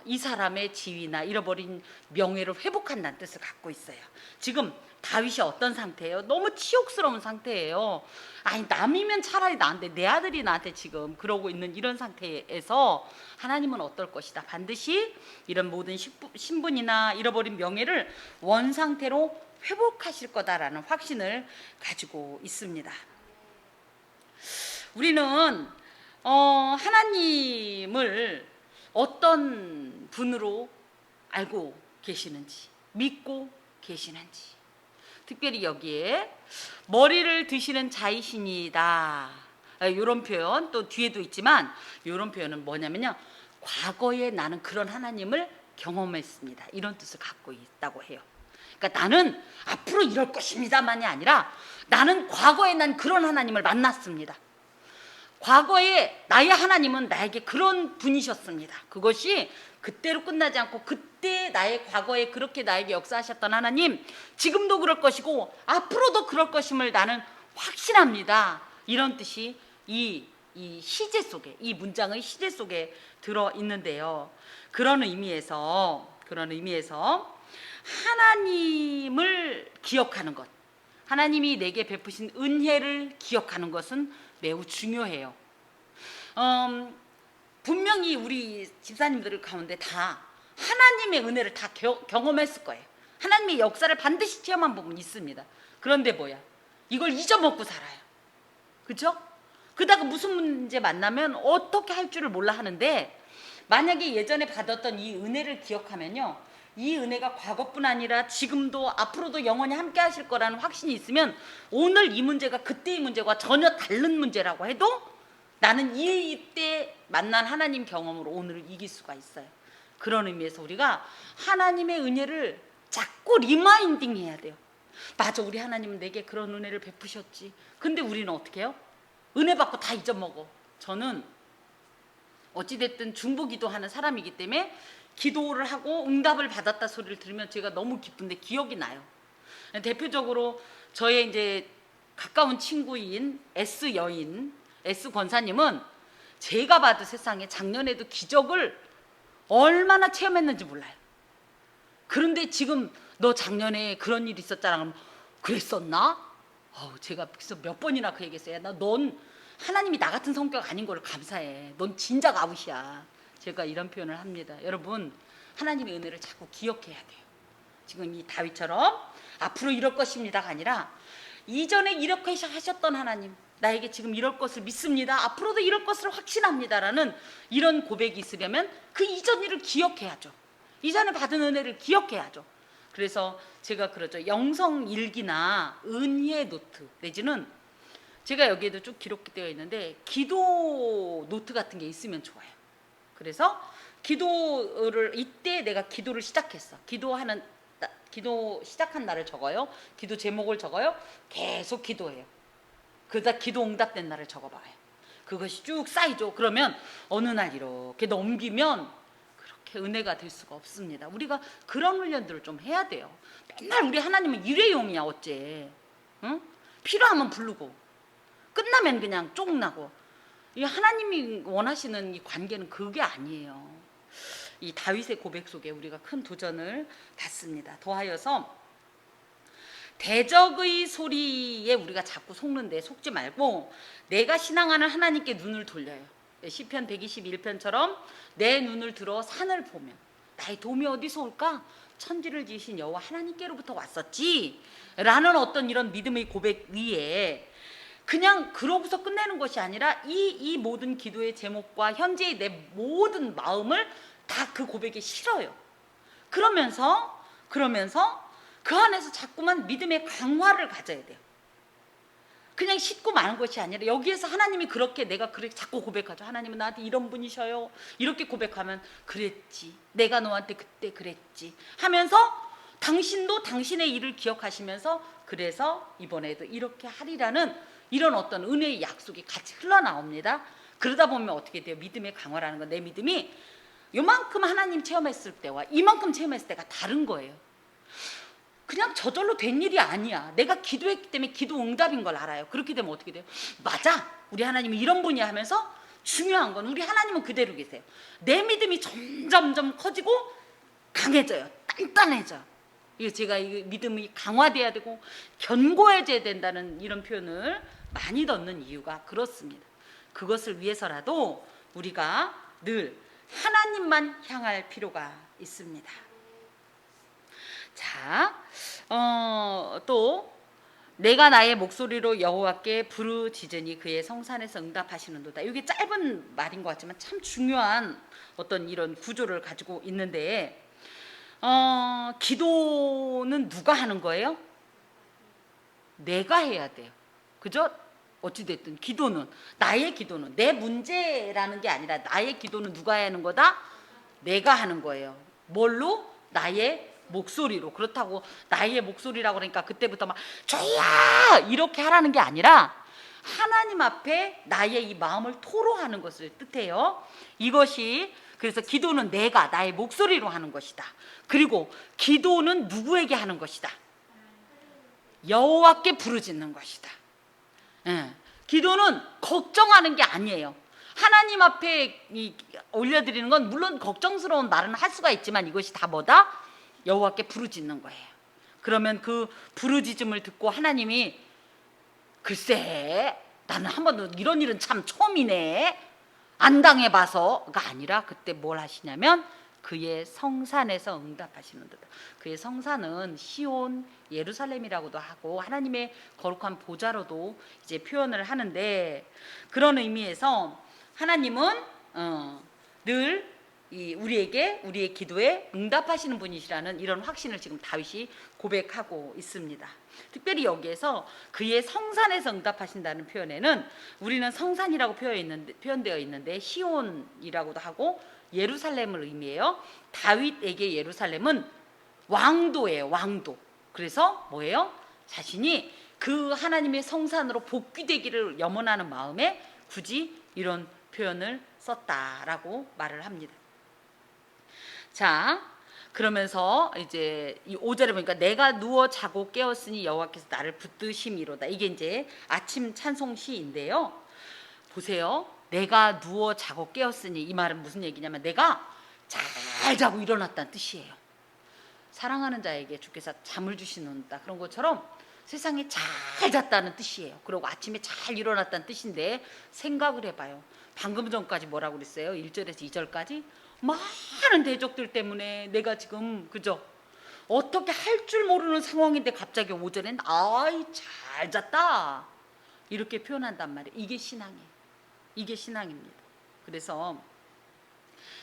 이 사람의 지위나 잃어버린 명예를 회복한다는 뜻을 갖고 있어요. 지금 다윗이 어떤 상태예요? 너무 치욕스러운 상태예요. 아니 남이면 차라리 나한테, 내 아들이 나한테 지금 그러고 있는 이런 상태에서 하나님은 어떨 것이다. 반드시 이런 모든 신분이나 잃어버린 명예를 원상태로 회복하실 거다라는 확신을 가지고 있습니다. 우리는 하나님을 어떤 분으로 알고 계시는지, 믿고 계시는지, 특별히 여기에 머리를 드시는 자이시니다, 이런 표현 또 뒤에도 있지만, 이런 표현은 뭐냐면요, 과거에 나는 그런 하나님을 경험했습니다, 이런 뜻을 갖고 있다고 해요. 그러니까 나는 앞으로 이럴 것입니다만이 아니라 나는 과거에 난 그런 하나님을 만났습니다. 과거에 나의 하나님은 나에게 그런 분이셨습니다. 그것이 그때로 끝나지 않고 그때 나의 과거에 그렇게 나에게 역사하셨던 하나님 지금도 그럴 것이고 앞으로도 그럴 것임을 나는 확신합니다. 이런 뜻이 이 시제 속에, 이 문장의 시제 속에 들어 있는데요. 그런 의미에서 하나님을 기억하는 것, 하나님이 내게 베푸신 은혜를 기억하는 것은 매우 중요해요. 분명히 우리 집사님들 가운데 다 하나님의 은혜를 다 경험했을 거예요. 하나님의 역사를 반드시 체험한 부분이 있습니다. 그런데 뭐야? 이걸 잊어먹고 살아요. 그죠? 그러다가 무슨 문제 만나면 어떻게 할 줄을 몰라 하는데, 만약에 예전에 받았던 이 은혜를 기억하면요, 이 은혜가 과거뿐 아니라 지금도 앞으로도 영원히 함께 하실 거라는 확신이 있으면 오늘 이 문제가 그때의 문제와 전혀 다른 문제라고 해도 나는 이때 만난 하나님 경험으로 오늘을 이길 수가 있어요. 그런 의미에서 우리가 하나님의 은혜를 자꾸 리마인딩 해야 돼요. 맞아, 우리 하나님은 내게 그런 은혜를 베푸셨지. 근데 우리는 어떻게 해요? 은혜 받고 다 잊어먹어. 저는 어찌됐든 중보기도하는 사람이기 때문에 기도를 하고 응답을 받았다 소리를 들으면 제가 너무 기쁜데 기억이 나요. 대표적으로 저의 이제 가까운 친구인 S 여인, S 권사님은 제가 봐도 세상에 작년에도 기적을 얼마나 체험했는지 몰라요. 그런데 지금 너 작년에 그런 일 있었잖아. 그러면 그랬었나? 제가 그래서 몇 번이나 그 얘기했어요. 넌 하나님이 나 같은 성격 아닌 걸 감사해. 넌 진작 아웃이야. 제가 이런 표현을 합니다. 여러분, 하나님의 은혜를 자꾸 기억해야 돼요. 지금 이 다윗처럼 앞으로 이럴 것입니다가 아니라 이전에 이렇게 하셨던 하나님, 나에게 지금 이럴 것을 믿습니다. 앞으로도 이럴 것을 확신합니다라는 이런 고백이 있으려면 그 이전 일을 기억해야죠. 이전에 받은 은혜를 기억해야죠. 그래서 제가 그러죠. 영성 일기나 은혜 노트 내지는 제가 여기에도 쭉 기록되어 있는데 기도 노트 같은 게 있으면 좋아요. 그래서 기도를 이때 내가 기도를 시작했어. 기도 시작한 날을 적어요. 기도 제목을 적어요. 계속 기도해요. 그러다 기도 응답된 날을 적어봐요. 그것이 쭉 쌓이죠. 그러면 어느 날 이렇게 넘기면 그렇게 은혜가 될 수가 없습니다. 우리가 그런 훈련들을 좀 해야 돼요. 맨날 우리 하나님은 일회용이야 어째. 응? 필요하면 부르고 끝나면 그냥 쪽나고. 이 하나님이 원하시는 이 관계는 그게 아니에요. 이 다윗의 고백 속에 우리가 큰 도전을 받습니다. 더하여서 대적의 소리에 우리가 자꾸 속는데 속지 말고 내가 신앙하는 하나님께 눈을 돌려요. 시편 121편처럼 내 눈을 들어 산을 보면 나의 도움이 어디서 올까? 천지를 지으신 여호와 하나님께로부터 왔었지 라는 어떤 이런 믿음의 고백 위에 그냥 그러고서 끝내는 것이 아니라 이 모든 기도의 제목과 현재의 내 모든 마음을 다 그 고백에 실어요. 그러면서 그 안에서 자꾸만 믿음의 강화를 가져야 돼요. 그냥 싣고 마는 것이 아니라 여기에서 하나님이 그렇게 내가 그렇게 자꾸 고백하죠. 하나님은 나한테 이런 분이셔요. 이렇게 고백하면 그랬지. 내가 너한테 그때 그랬지 하면서 당신도 당신의 일을 기억하시면서 그래서 이번에도 이렇게 하리라는 이런 어떤 은혜의 약속이 같이 흘러나옵니다. 그러다 보면 어떻게 돼요? 믿음의 강화라는 건 내 믿음이 요만큼 하나님 체험했을 때와 이만큼 체험했을 때가 다른 거예요. 그냥 저절로 된 일이 아니야. 내가 기도했기 때문에 기도 응답인 걸 알아요. 그렇게 되면 어떻게 돼요? 맞아, 우리 하나님은 이런 분이야 하면서 중요한 건 우리 하나님은 그대로 계세요. 내 믿음이 점점점 커지고 강해져요. 단단해져. 이거 제가 이 믿음이 강화돼야 되고 견고해져야 된다는 이런 표현을 많이 넣는 이유가 그렇습니다. 그것을 위해서라도 우리가 늘 하나님만 향할 필요가 있습니다. 자, 또 내가 나의 목소리로 여호와께 부르짖으니 그의 성산에서 응답하시는도다. 이게 짧은 말인 것 같지만 참 중요한 어떤 이런 구조를 가지고 있는데 기도는 누가 하는 거예요? 내가 해야 돼요. 그죠? 어찌됐든 기도는 나의 기도는 내 문제라는 게 아니라 나의 기도는 누가 하는 거다? 내가 하는 거예요. 뭘로? 나의 목소리로. 그렇다고 나의 목소리라고 그러니까 그때부터 막 주야 이렇게 하라는 게 아니라 하나님 앞에 나의 이 마음을 토로하는 것을 뜻해요. 이것이 그래서 기도는 내가 나의 목소리로 하는 것이다. 그리고 기도는 누구에게 하는 것이다? 여호와께 부르짖는 것이다. 예. 기도는 걱정하는 게 아니에요. 하나님 앞에 올려드리는 건 물론 걱정스러운 말은 할 수가 있지만 이것이 다 뭐다? 여호와께 부르짖는 거예요. 그러면 그 부르짖음을 듣고 하나님이 글쎄 나는 한 번도 이런 일은 참 처음이네 안 당해봐서가 아니라 그때 뭘 하시냐면 그의 성산에서 응답하시는 듯. 그의 성산은 시온 예루살렘이라고도 하고 하나님의 거룩한 보좌로도 이제 표현을 하는데, 그런 의미에서 하나님은 늘 우리에게 우리의 기도에 응답하시는 분이시라는 이런 확신을 지금 다윗이 고백하고 있습니다. 특별히 여기에서 그의 성산에서 응답하신다는 표현에는 우리는 성산이라고 표현되어 있는데 시온이라고도 하고 예루살렘을 의미해요. 다윗에게 예루살렘은 왕도예요. 왕도. 그래서 뭐예요? 자신이 그 하나님의 성산으로 복귀되기를 염원하는 마음에 굳이 이런 표현을 썼다라고 말을 합니다. 자, 그러면서 이제 이 5절에 보니까 내가 누워 자고 깨었으니 여호와께서 나를 붙드심이로다. 이게 이제 아침 찬송 시인데요. 보세요. 내가 누워 자고 깨었으니 이 말은 무슨 얘기냐면 내가 잘 자고 일어났다는 뜻이에요. 사랑하는 자에게 주께서 잠을 주시는다 그런 것처럼 세상에 잘 잤다는 뜻이에요. 그리고 아침에 잘 일어났다는 뜻인데 생각을 해봐요. 방금 전까지 뭐라고 그랬어요? 1절에서 2절까지 많은 대적들 때문에 내가 지금 그죠? 어떻게 할 줄 모르는 상황인데 갑자기 5절엔 아이 잘 잤다 이렇게 표현한단 말이에요. 이게 신앙이에요. 이게 신앙입니다. 그래서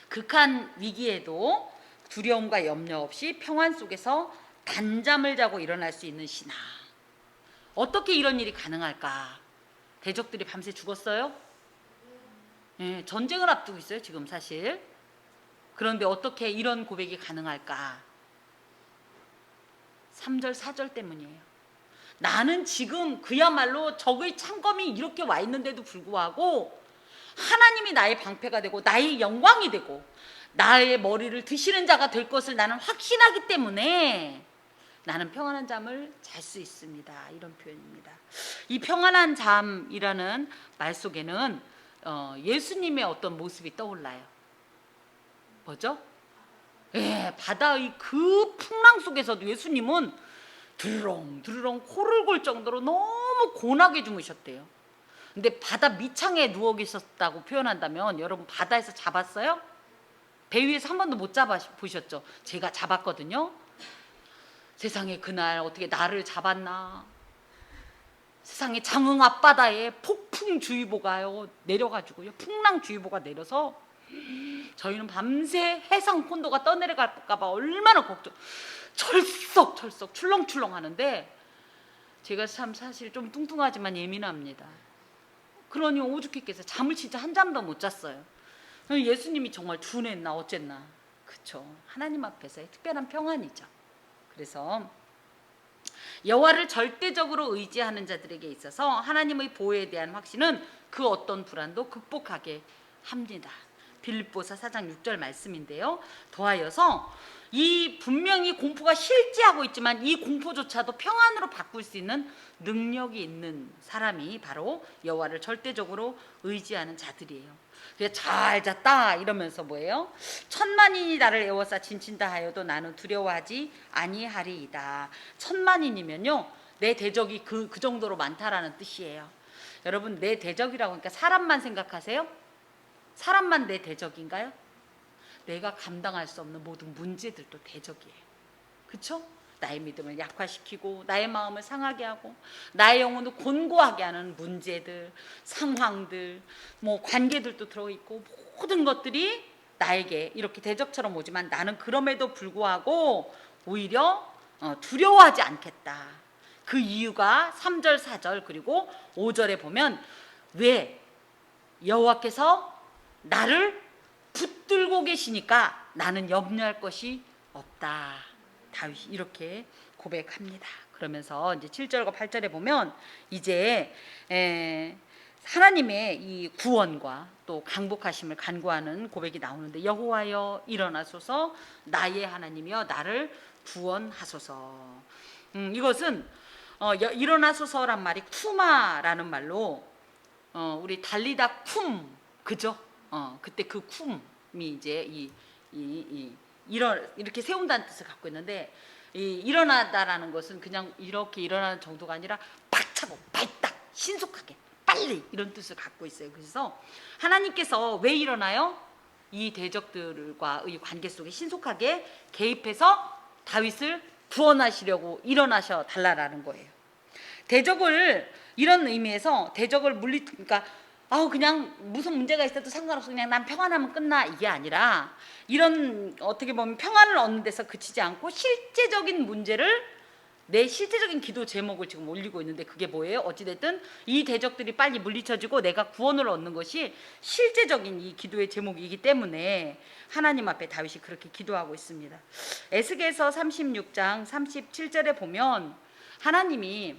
극한 위기에도 두려움과 염려 없이 평안 속에서 단잠을 자고 일어날 수 있는 신앙. 어떻게 이런 일이 가능할까? 대적들이 밤새 죽었어요? 예, 전쟁을 앞두고 있어요 지금 사실. 그런데 어떻게 이런 고백이 가능할까? 3절 4절 때문이에요. 나는 지금 그야말로 적의 창검이 이렇게 와 있는데도 불구하고 하나님이 나의 방패가 되고 나의 영광이 되고 나의 머리를 드시는 자가 될 것을 나는 확신하기 때문에 나는 평안한 잠을 잘 수 있습니다. 이런 표현입니다. 이 평안한 잠이라는 말 속에는 예수님의 어떤 모습이 떠올라요. 뭐죠? 예, 바다의 그 풍랑 속에서도 예수님은 드르렁 코를 골 정도로 너무 고나게 주무셨대요. 근데 바다 밑창에 누워 계셨다고 표현한다면 여러분 바다에서 잡았어요? 배 위에서 한 번도 못 잡아보셨죠? 제가 잡았거든요. 세상에 그날 어떻게 나를 잡았나. 세상에 장흥 앞바다에 폭풍주의보가요 내려가지고요, 풍랑주의보가 내려서 저희는 밤새 해상 폰도가 떠내려갈까봐 얼마나 철썩 출렁출렁 하는데 제가 참 사실 좀 뚱뚱하지만 예민합니다. 그러니 오죽했겠어요. 잠을 진짜 한 잠도 못 잤어요. 예수님이 정말 둔했나 어쨌나. 그쵸, 하나님 앞에서의 특별한 평안이죠. 그래서 여호와를 절대적으로 의지하는 자들에게 있어서 하나님의 보호에 대한 확신은 그 어떤 불안도 극복하게 합니다. 빌립보서 4장 6절 말씀인데요. 더하여서 이 분명히 공포가 실제하고 있지만 이 공포조차도 평안으로 바꿀 수 있는 능력이 있는 사람이 바로 여호와를 절대적으로 의지하는 자들이에요. 그래서 잘 잤다 이러면서 뭐예요? 천만인이 나를 에워싸 진친다 하여도 나는 두려워하지 아니하리이다. 천만인이면요 내 대적이 그 정도로 많다라는 뜻이에요. 여러분 내 대적이라고 하니까 사람만 생각하세요? 사람만 내 대적인가요? 내가 감당할 수 없는 모든 문제들도 대적이에요. 그렇죠? 나의 믿음을 약화시키고 나의 마음을 상하게 하고 나의 영혼을 곤고하게 하는 문제들, 상황들, 뭐 관계들도 들어있고 모든 것들이 나에게 이렇게 대적처럼 오지만 나는 그럼에도 불구하고 오히려 두려워하지 않겠다. 그 이유가 3절 4절 그리고 5절에 보면 왜? 여호와께서 나를 붙들고 계시니까 나는 염려할 것이 없다. 다윗이 이렇게 고백합니다. 그러면서 이제 7절과 8절에 보면 이제 하나님의 이 구원과 또 강복하심을 간구하는 고백이 나오는데, 여호와여 일어나소서, 나의 하나님이여 나를 구원하소서. 이것은 일어나소서란 말이 쿠마라는 말로 우리 달리다 쿰, 그죠? 그때 그 쿰이 이제 이렇게 세운다는 뜻을 갖고 있는데, 일어나다라는 것은 그냥 이렇게 일어나는 정도가 아니라 박차고 발딱 신속하게 빨리 이런 뜻을 갖고 있어요. 그래서 하나님께서 왜 일어나요? 이 대적들과의 관계 속에 신속하게 개입해서 다윗을 구원하시려고 일어나셔 달라라는 거예요. 대적을, 이런 의미에서 대적을 그러니까 그냥 무슨 문제가 있어도 상관없어, 그냥 난 평안하면 끝나, 이게 아니라, 이런 어떻게 보면 평안을 얻는 데서 그치지 않고 실제적인 문제를, 내 실제적인 기도 제목을 지금 올리고 있는데, 그게 뭐예요? 어찌됐든 이 대적들이 빨리 물리쳐지고 내가 구원을 얻는 것이 실제적인 이 기도의 제목이기 때문에 하나님 앞에 다윗이 그렇게 기도하고 있습니다. 에스겔서 36장 37절에 보면 하나님이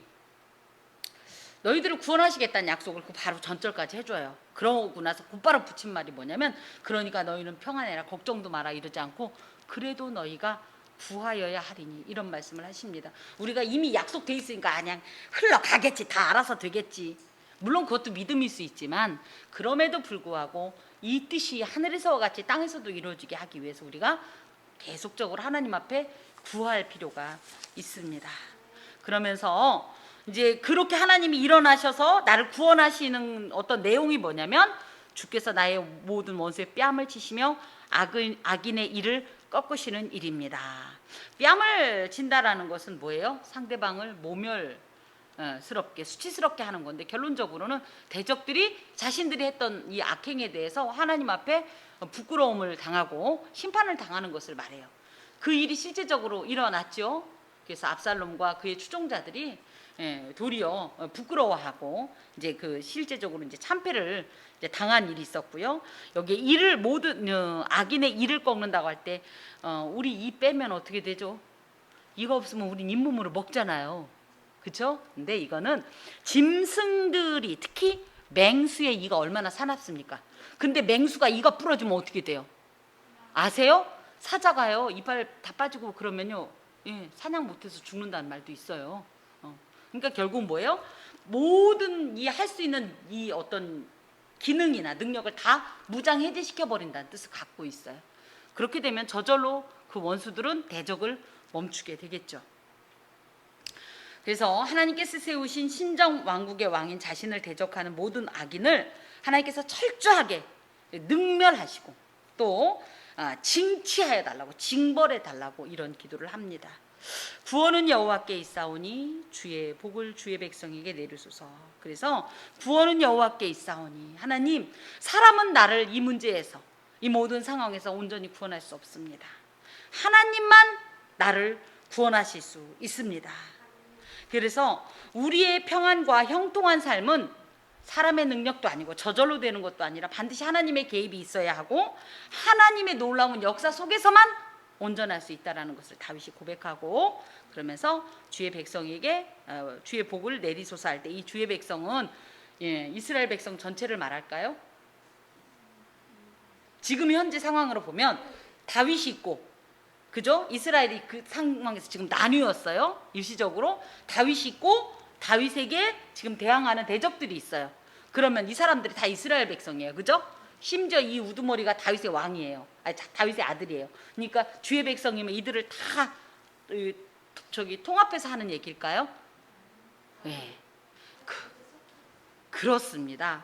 너희들을 구원하시겠다는 약속을 그 바로 전절까지 해줘요. 그러고 나서 곧바로 붙인 말이 뭐냐면, 그러니까 너희는 평안해라, 걱정도 마라 이러지 않고 그래도 너희가 구하여야 하리니, 이런 말씀을 하십니다. 우리가 이미 약속돼 있으니까 그냥 흘러가겠지, 다 알아서 되겠지. 물론 그것도 믿음일 수 있지만, 그럼에도 불구하고 이 뜻이 하늘에서와 같이 땅에서도 이루어지게 하기 위해서 우리가 계속적으로 하나님 앞에 구할 필요가 있습니다. 그러면서 이제 그렇게 하나님이 일어나셔서 나를 구원하시는 어떤 내용이 뭐냐면, 주께서 나의 모든 원수의 뺨을 치시며 악인의 일을 꺾으시는 일입니다. 뺨을 친다라는 것은 뭐예요? 상대방을 모멸스럽게, 수치스럽게 하는 건데, 결론적으로는 대적들이 자신들이 했던 이 악행에 대해서 하나님 앞에 부끄러움을 당하고 심판을 당하는 것을 말해요. 그 일이 실제적으로 일어났죠. 그래서 압살롬과 그의 추종자들이 도리어 부끄러워하고 이제 그 실제적으로 이제 참패를 이제 당한 일이 있었고요. 여기 이를 모든 악인의 이를 꺾는다고 할 때 우리 이 빼면 어떻게 되죠? 이거 없으면 우린 잇몸으로 먹잖아요. 그렇죠? 근데 이거는 짐승들이, 특히 맹수의 이가 얼마나 사납습니까? 근데 맹수가 이가 부러지면 어떻게 돼요? 아세요? 사자가요, 이빨 다 빠지고 그러면요, 사냥 못해서 죽는다는 말도 있어요. 그러니까 결국 뭐예요? 모든 이 할 수 있는 이 어떤 기능이나 능력을 다 무장해제시켜 버린다는 뜻을 갖고 있어요. 그렇게 되면 저절로 그 원수들은 대적을 멈추게 되겠죠. 그래서 하나님께서 세우신 신정 왕국의 왕인 자신을 대적하는 모든 악인을 하나님께서 철저하게 능멸하시고 또 징치하여 달라고, 징벌해 달라고 이런 기도를 합니다. 구원은 여호와께 있사오니 주의 복을 주의 백성에게 내리소서. 그래서 구원은 여호와께 있사오니, 하나님, 사람은 나를 이 문제에서, 이 모든 상황에서 온전히 구원할 수 없습니다. 하나님만 나를 구원하실 수 있습니다. 그래서 우리의 평안과 형통한 삶은 사람의 능력도 아니고 저절로 되는 것도 아니라 반드시 하나님의 개입이 있어야 하고, 하나님의 놀라운 역사 속에서만 온전할 수 있다라는 것을 다윗이 고백하고, 그러면서 주의 백성에게 주의 복을 내리소서 할 때, 이 주의 백성은 이스라엘 백성 전체를 말할까요? 지금 현재 상황으로 보면 다윗이 있고, 그죠? 이스라엘이 그 상황에서 지금 나뉘었어요. 일시적으로 다윗이 있고, 다윗에게 지금 대항하는 대적들이 있어요. 그러면 이 사람들이 다 이스라엘 백성이에요, 그죠? 심지어 이 우두머리가 다윗의 왕이에요. 다윗의 아들이에요. 그러니까 주의 백성이면 이들을 다 통합해서 하는 얘기일까요? 네, 그렇습니다.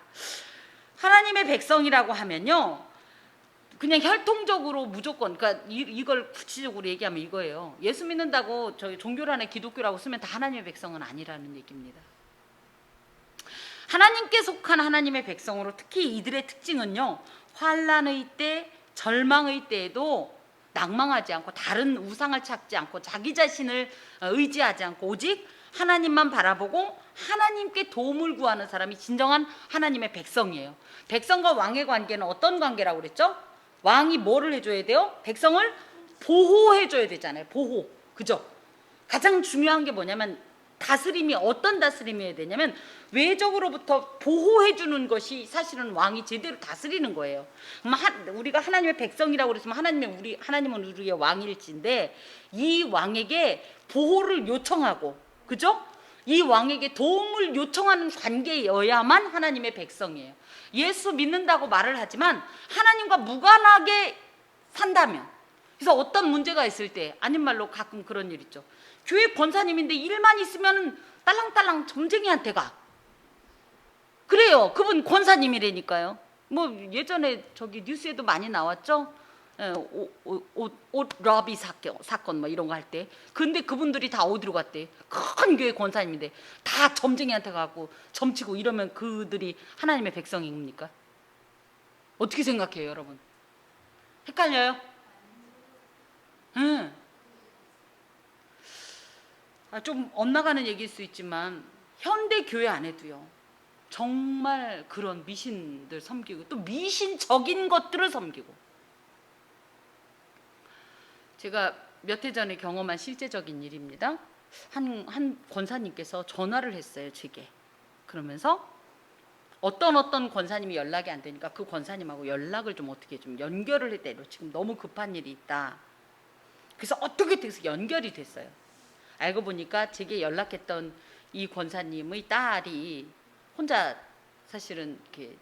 하나님의 백성이라고 하면요, 그냥 혈통적으로 무조건, 그러니까 이걸 구체적으로 얘기하면 이거예요. 예수 믿는다고 저희 종교란에 기독교라고 쓰면 다 하나님의 백성은 아니라는 얘기입니다. 하나님께 속한 하나님의 백성으로, 특히 이들의 특징은요, 환난의 때, 절망의 때에도 낭망하지 않고, 다른 우상을 찾지 않고, 자기 자신을 의지하지 않고 오직 하나님만 바라보고 하나님께 도움을 구하는 사람이 진정한 하나님의 백성이에요. 백성과 왕의 관계는 어떤 관계라고 그랬죠? 왕이 뭐를 해줘야 돼요? 백성을 보호해줘야 되잖아요. 보호. 그죠? 가장 중요한 게 뭐냐면 다스림이 어떤 다스림이어야 되냐면 외적으로부터 보호해주는 것이 사실은 왕이 제대로 다스리는 거예요. 우리가 하나님의 백성이라고 그랬으면 하나님은 우리의 왕일지인데 이 왕에게 보호를 요청하고, 그죠? 이 왕에게 도움을 요청하는 관계여야만 하나님의 백성이에요. 예수 믿는다고 말을 하지만 하나님과 무관하게 산다면, 그래서 어떤 문제가 있을 때, 아닌 말로 가끔 그런 일 있죠. 교회 권사님인데 일만 있으면 딸랑딸랑 점쟁이한테 가. 그래요. 그분 권사님이라니까요. 뭐 예전에 저기 뉴스에도 많이 나왔죠. 옷 러비 사건 뭐 이런 거 할 때. 근데 그분들이 다 어디로 갔대? 큰 교회 권사님인데 다 점쟁이한테 가고 점치고 이러면 그들이 하나님의 백성입니까? 어떻게 생각해요, 여러분? 헷갈려요? 좀 엇나가는 얘기일 수 있지만 현대 교회 안에도요, 정말 그런 미신들 섬기고 또 미신적인 것들을 섬기고, 제가 몇 해 전에 경험한 실제적인 일입니다. 한 권사님께서 전화를 했어요, 제게. 그러면서 어떤 권사님이 연락이 안 되니까 그 권사님하고 연락을 좀 어떻게 좀 연결을 해대로, 지금 너무 급한 일이 있다. 그래서 어떻게 돼서 연결이 됐어요. 알고 보니까 제게 연락했던 이 권사님의 딸이 혼자 사실은 이렇게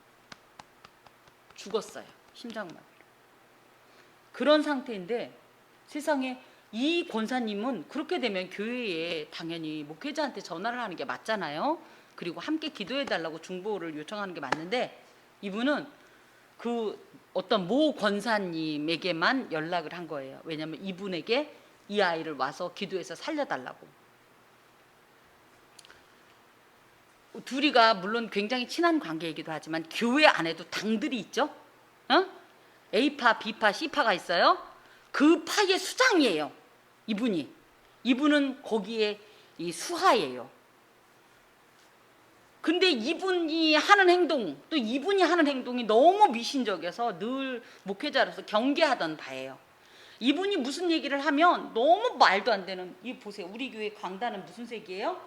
죽었어요. 심장마비로. 그런 상태인데 세상에 이 권사님은 그렇게 되면 교회에 당연히 목회자한테 전화를 하는 게 맞잖아요. 그리고 함께 기도해 달라고 중보를 요청하는 게 맞는데 이분은 그 어떤 모 권사님에게만 연락을 한 거예요. 왜냐하면 이분에게 이 아이를 와서 기도해서 살려달라고. 둘이가 물론 굉장히 친한 관계이기도 하지만 교회 안에도 당들이 있죠. A파, B파, C파가 있어요. 그 파의 수장이에요. 이분은 거기에 이 수하예요. 근데 이분이 하는 행동이 너무 미신적이어서 늘 목회자로서 경계하던 바예요. 이분이 무슨 얘기를 하면 너무 말도 안 되는, 이 보세요, 우리 교회 광단은 무슨 색이에요?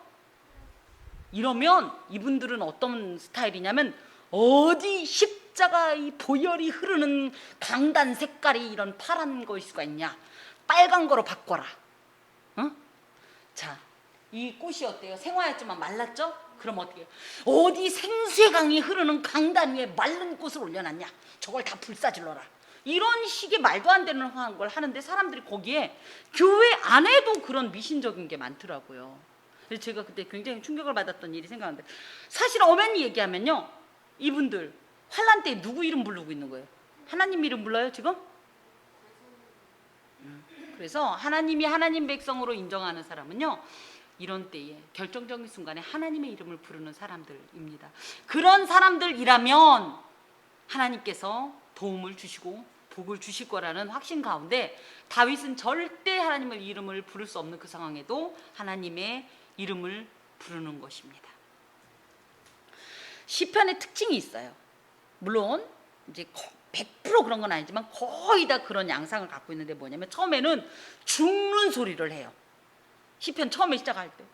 이러면 이분들은 어떤 스타일이냐면 어디 십자가 이 보혈이 흐르는 강단 색깔이 이런 파란 거일 수가 있냐, 빨간 거로 바꿔라. 자, 이 꽃이 어때요? 생화였지만 말랐죠? 그럼 어떻게 해요? 어디 생수의 강이 흐르는 강단 위에 마른 꽃을 올려놨냐, 저걸 다 불사질러라. 이런 식의 말도 안 되는 걸 하는데 사람들이 거기에 교회 안에도 그런 미신적인 게 많더라고요. 그래서 제가 그때 굉장히 충격을 받았던 일이 생각나는데, 사실 엄연히 얘기하면요, 이분들 환란 때 누구 이름 부르고 있는 거예요? 하나님 이름 불러요 지금? 그래서 하나님이 하나님 백성으로 인정하는 사람은요, 이런 때에 결정적인 순간에 하나님의 이름을 부르는 사람들입니다. 그런 사람들이라면 하나님께서 도움을 주시고 복을 주실 거라는 확신 가운데 다윗은 절대 하나님의 이름을 부를 수 없는 그 상황에도 하나님의 이름을 부르는 것입니다. 시편의 특징이 있어요. 물론 이제 100% 그런 건 아니지만 거의 다 그런 양상을 갖고 있는데 뭐냐면 처음에는 죽는 소리를 해요. 시편 처음에 시작할 때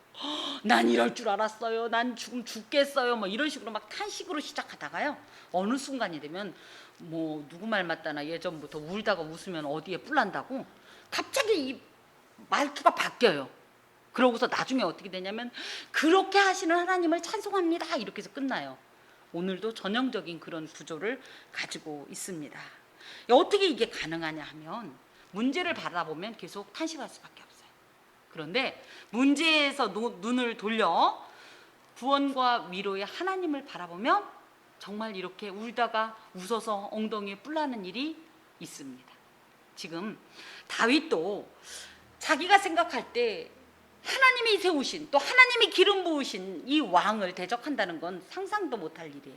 난 이럴 줄 알았어요, 난 죽겠어요, 뭐 이런 식으로 막 탄식으로 시작하다가요, 어느 순간이 되면 뭐 누구 말 맞다나 예전부터 울다가 웃으면 어디에 뿔난다고 갑자기 이 말투가 바뀌어요. 그러고서 나중에 어떻게 되냐면 그렇게 하시는 하나님을 찬송합니다 이렇게 해서 끝나요. 오늘도 전형적인 그런 구조를 가지고 있습니다. 어떻게 이게 가능하냐 하면 문제를 바라보면 계속 탄식할 수밖에 없어요. 그런데 문제에서 눈을 돌려 구원과 위로의 하나님을 바라보면 정말 이렇게 울다가 웃어서 엉덩이에 뿔나는 일이 있습니다. 지금 다윗도 자기가 생각할 때 하나님이 세우신, 또 하나님이 기름 부으신 이 왕을 대적한다는 건 상상도 못할 일이에요.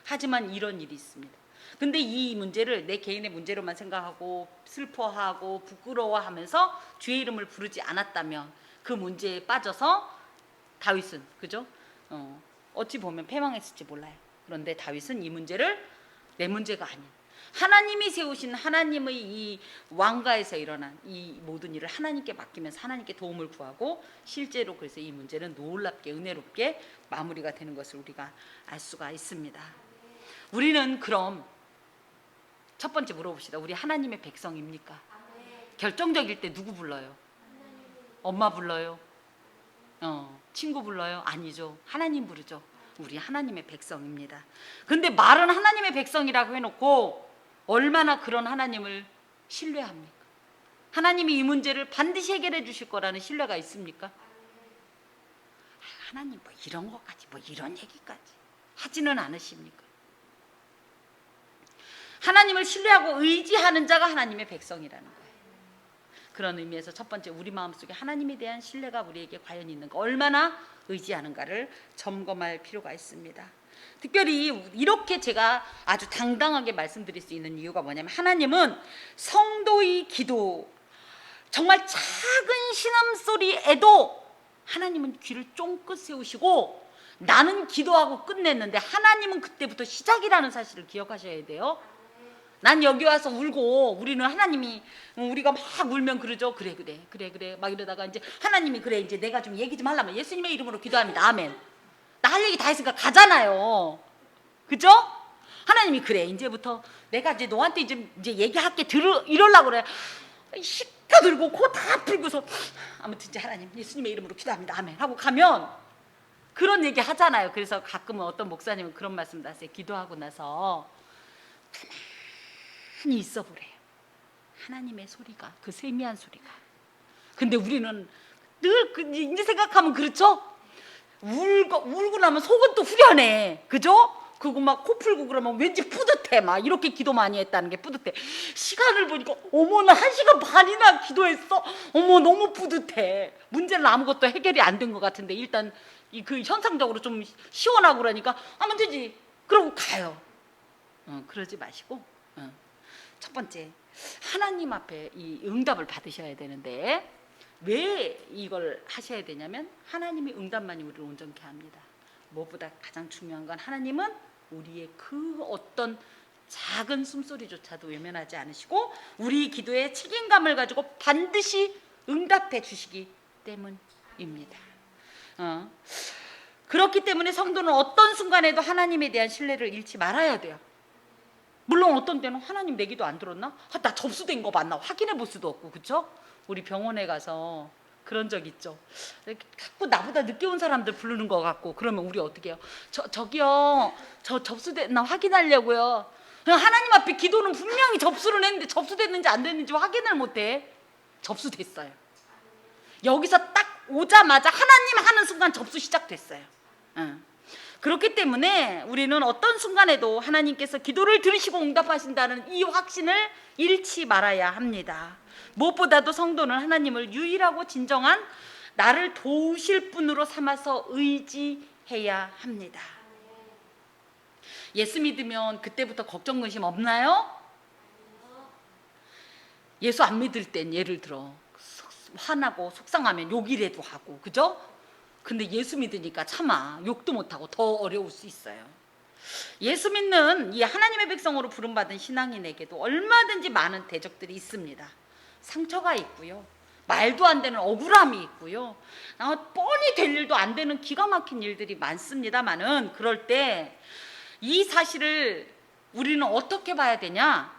하지만 이런 일이 있습니다. 근데 이 문제를 내 개인의 문제로만 생각하고 슬퍼하고 부끄러워하면서 주의 이름을 부르지 않았다면 그 문제에 빠져서 다윗은, 그죠? 어찌 보면 패망했을지 몰라요. 그런데 다윗은 이 문제를 내 문제가 아닌 하나님이 세우신 하나님의 이 왕가에서 일어난 이 모든 일을 하나님께 맡기면서 하나님께 도움을 구하고 실제로 그래서 이 문제는 놀랍게 은혜롭게 마무리가 되는 것을 우리가 알 수가 있습니다. 우리는 그럼 첫 번째 물어봅시다. 우리 하나님의 백성입니까? 결정적일 때 누구 불러요? 엄마 불러요? 친구 불러요? 아니죠. 하나님 부르죠. 우리 하나님의 백성입니다. 근데 말은 하나님의 백성이라고 해놓고 얼마나 그런 하나님을 신뢰합니까? 하나님이 이 문제를 반드시 해결해 주실 거라는 신뢰가 있습니까? 하나님 뭐 이런 것까지 뭐 이런 얘기까지 하지는 않으십니까? 하나님을 신뢰하고 의지하는 자가 하나님의 백성이라는 거예요. 그런 의미에서 첫 번째, 우리 마음속에 하나님에 대한 신뢰가 우리에게 과연 있는가, 얼마나 의지하는가를 점검할 필요가 있습니다. 특별히 이렇게 제가 아주 당당하게 말씀드릴 수 있는 이유가 뭐냐면, 하나님은 성도의 기도, 정말 작은 신음소리에도 하나님은 귀를 쫑긋 세우시고, 나는 기도하고 끝냈는데 하나님은 그때부터 시작이라는 사실을 기억하셔야 돼요. 난 여기 와서 울고, 우리는 하나님이, 우리가 막 울면 그러죠. 그래 막 이러다가 이제 하나님이, 그래 이제 내가 좀 얘기 좀 하려면 예수님의 이름으로 기도합니다. 아멘. 나 할 얘기 다 했으니까 가잖아요. 그죠? 하나님이, 그래 이제부터 내가 이제 너한테 이제 얘기할게, 이러려고 그래. 시가 들고 코 다 풀고서 아무튼 이제 하나님 예수님의 이름으로 기도합니다. 아멘 하고 가면 그런 얘기 하잖아요. 그래서 가끔은 어떤 목사님은 그런 말씀도 하세요. 기도하고 나서 가만히 있어 보래요. 하나님의 소리가, 그 세미한 소리가. 근데 우리는 늘 이제 생각하면 그렇죠? 울고 나면 속은 또 후련해. 그죠? 그거 막 코 풀고 그러면 왠지 뿌듯해. 막 이렇게 기도 많이 했다는 게 뿌듯해. 시간을 보니까 어머, 나 1시간 반이나 기도했어. 어머, 너무 뿌듯해. 문제는 아무것도 해결이 안 된 것 같은데 일단 그 현상적으로 좀 시원하고 그러니까 하면 되지. 그러고 가요. 그러지 마시고, 첫 번째, 하나님 앞에 이 응답을 받으셔야 되는데, 왜 이걸 하셔야 되냐면, 하나님의 응답만이 우리를 온전케 합니다. 무엇보다 가장 중요한 건, 하나님은 우리의 그 어떤 작은 숨소리조차도 외면하지 않으시고 우리 기도에 책임감을 가지고 반드시 응답해 주시기 때문입니다. 그렇기 때문에 성도는 어떤 순간에도 하나님에 대한 신뢰를 잃지 말아야 돼요. 물론 어떤 때는 하나님 내 기도 안 들었나? 나 접수된 거 맞나? 확인해 볼 수도 없고, 그렇죠? 우리 병원에 가서 그런 적 있죠. 자꾸 나보다 늦게 온 사람들 부르는 것 같고, 그러면 우리 어떻게 해요? 저기요, 저 접수됐나 확인하려고요. 하나님 앞에 기도는 분명히 접수를 했는데 접수됐는지 안 됐는지 확인을 못해. 접수됐어요. 여기서 딱 오자마자 하나님 하는 순간 접수 시작됐어요. 그렇기 때문에 우리는 어떤 순간에도 하나님께서 기도를 들으시고 응답하신다는 이 확신을 잃지 말아야 합니다. 무엇보다도 성도는 하나님을 유일하고 진정한 나를 도우실 분으로 삼아서 의지해야 합니다. 예수 믿으면 그때부터 걱정 근심 없나요? 예수 안 믿을 땐 예를 들어 화나고 속상하면 욕이라도 하고, 그죠? 근데 예수 믿으니까 차마 욕도 못하고 더 어려울 수 있어요. 예수 믿는 이 하나님의 백성으로 부름받은 신앙인에게도 얼마든지 많은 대적들이 있습니다. 상처가 있고요, 말도 안 되는 억울함이 있고요, 뻔히 될 일도 안 되는 기가 막힌 일들이 많습니다만은, 그럴 때 이 사실을 우리는 어떻게 봐야 되냐?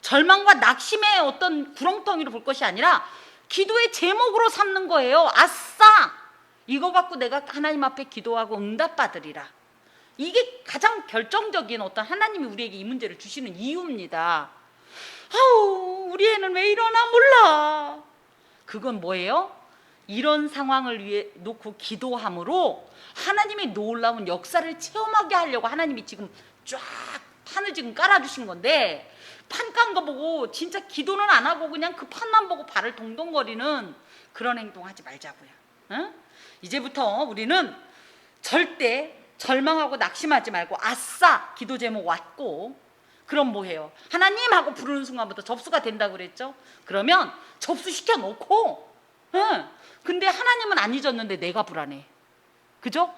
절망과 낙심의 어떤 구렁텅이로 볼 것이 아니라 기도의 제목으로 삼는 거예요. 아싸! 이거 갖고 내가 하나님 앞에 기도하고 응답받으리라. 이게 가장 결정적인 어떤 하나님이 우리에게 이 문제를 주시는 이유입니다. 아우, 우리 애는 왜 이러나 몰라. 그건 뭐예요? 이런 상황을 위해 놓고 기도함으로 하나님의 놀라운 역사를 체험하게 하려고 하나님이 지금 쫙 판을 지금 깔아주신 건데, 판 깐 거 보고 진짜 기도는 안 하고 그냥 그 판만 보고 발을 동동거리는 그런 행동하지 말자고요. 이제부터 우리는 절대 절망하고 낙심하지 말고, 아싸! 기도 제목 왔고, 그럼 뭐해요? 하나님 하고 부르는 순간부터 접수가 된다고 그랬죠? 그러면 접수시켜 놓고, 근데 하나님은 안 잊었는데 내가 불안해. 그죠?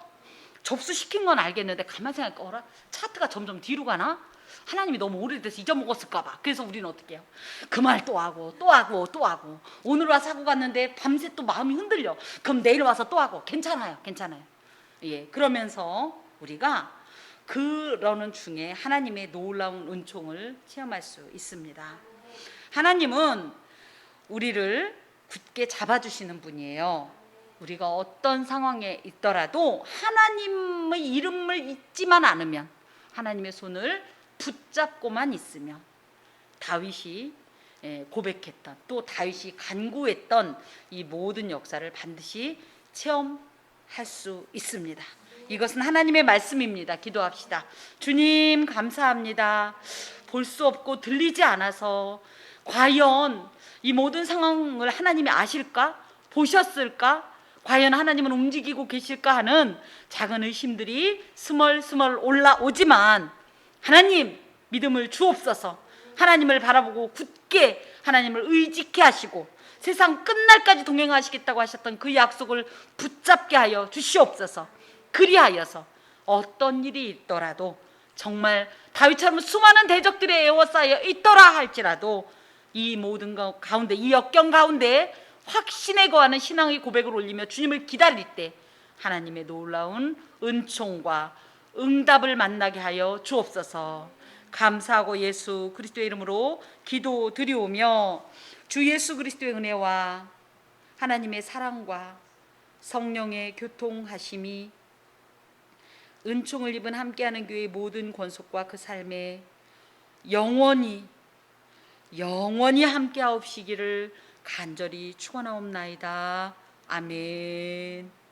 접수시킨 건 알겠는데 가만히 생각해, 차트가 점점 뒤로 가나? 하나님이 너무 오래돼서 잊어먹었을까 봐. 그래서 우리는 어떻게 해요? 그 말 또 하고 또 하고 또 하고, 오늘 와서 하고 갔는데 밤새 또 마음이 흔들려. 그럼 내일 와서 또 하고. 괜찮아요, 괜찮아요. 예, 그러면서 우리가 그러는 중에 하나님의 놀라운 은총을 체험할 수 있습니다. 하나님은 우리를 굳게 잡아주시는 분이에요. 우리가 어떤 상황에 있더라도 하나님의 이름을 잊지만 않으면, 하나님의 손을 붙잡고만 있으면, 다윗이 고백했던, 또 다윗이 간구했던 이 모든 역사를 반드시 체험할 수 있습니다. 이것은 하나님의 말씀입니다. 기도합시다. 주님 감사합니다. 볼 수 없고 들리지 않아서 과연 이 모든 상황을 하나님이 아실까? 보셨을까? 과연 하나님은 움직이고 계실까 하는 작은 의심들이 스멀스멀 올라오지만, 하나님 믿음을 주옵소서. 하나님을 바라보고 굳게 하나님을 의지케 하시고 세상 끝날까지 동행하시겠다고 하셨던 그 약속을 붙잡게 하여 주시옵소서. 그리하여서 어떤 일이 있더라도, 정말 다윗처럼 수많은 대적들에 에워싸여 있더라 할지라도, 이 모든 가운데, 이 역경 가운데 확신에 거하는 신앙의 고백을 올리며 주님을 기다릴 때 하나님의 놀라운 은총과 응답을 만나게 하여 주옵소서. 감사하고 예수 그리스도의 이름으로 기도드리오며, 주 예수 그리스도의 은혜와 하나님의 사랑과 성령의 교통하심이 은총을 입은 함께하는 교회의 모든 권속과 그 삶에 영원히 함께하옵시기를 간절히 축원하옵나이다. 아멘.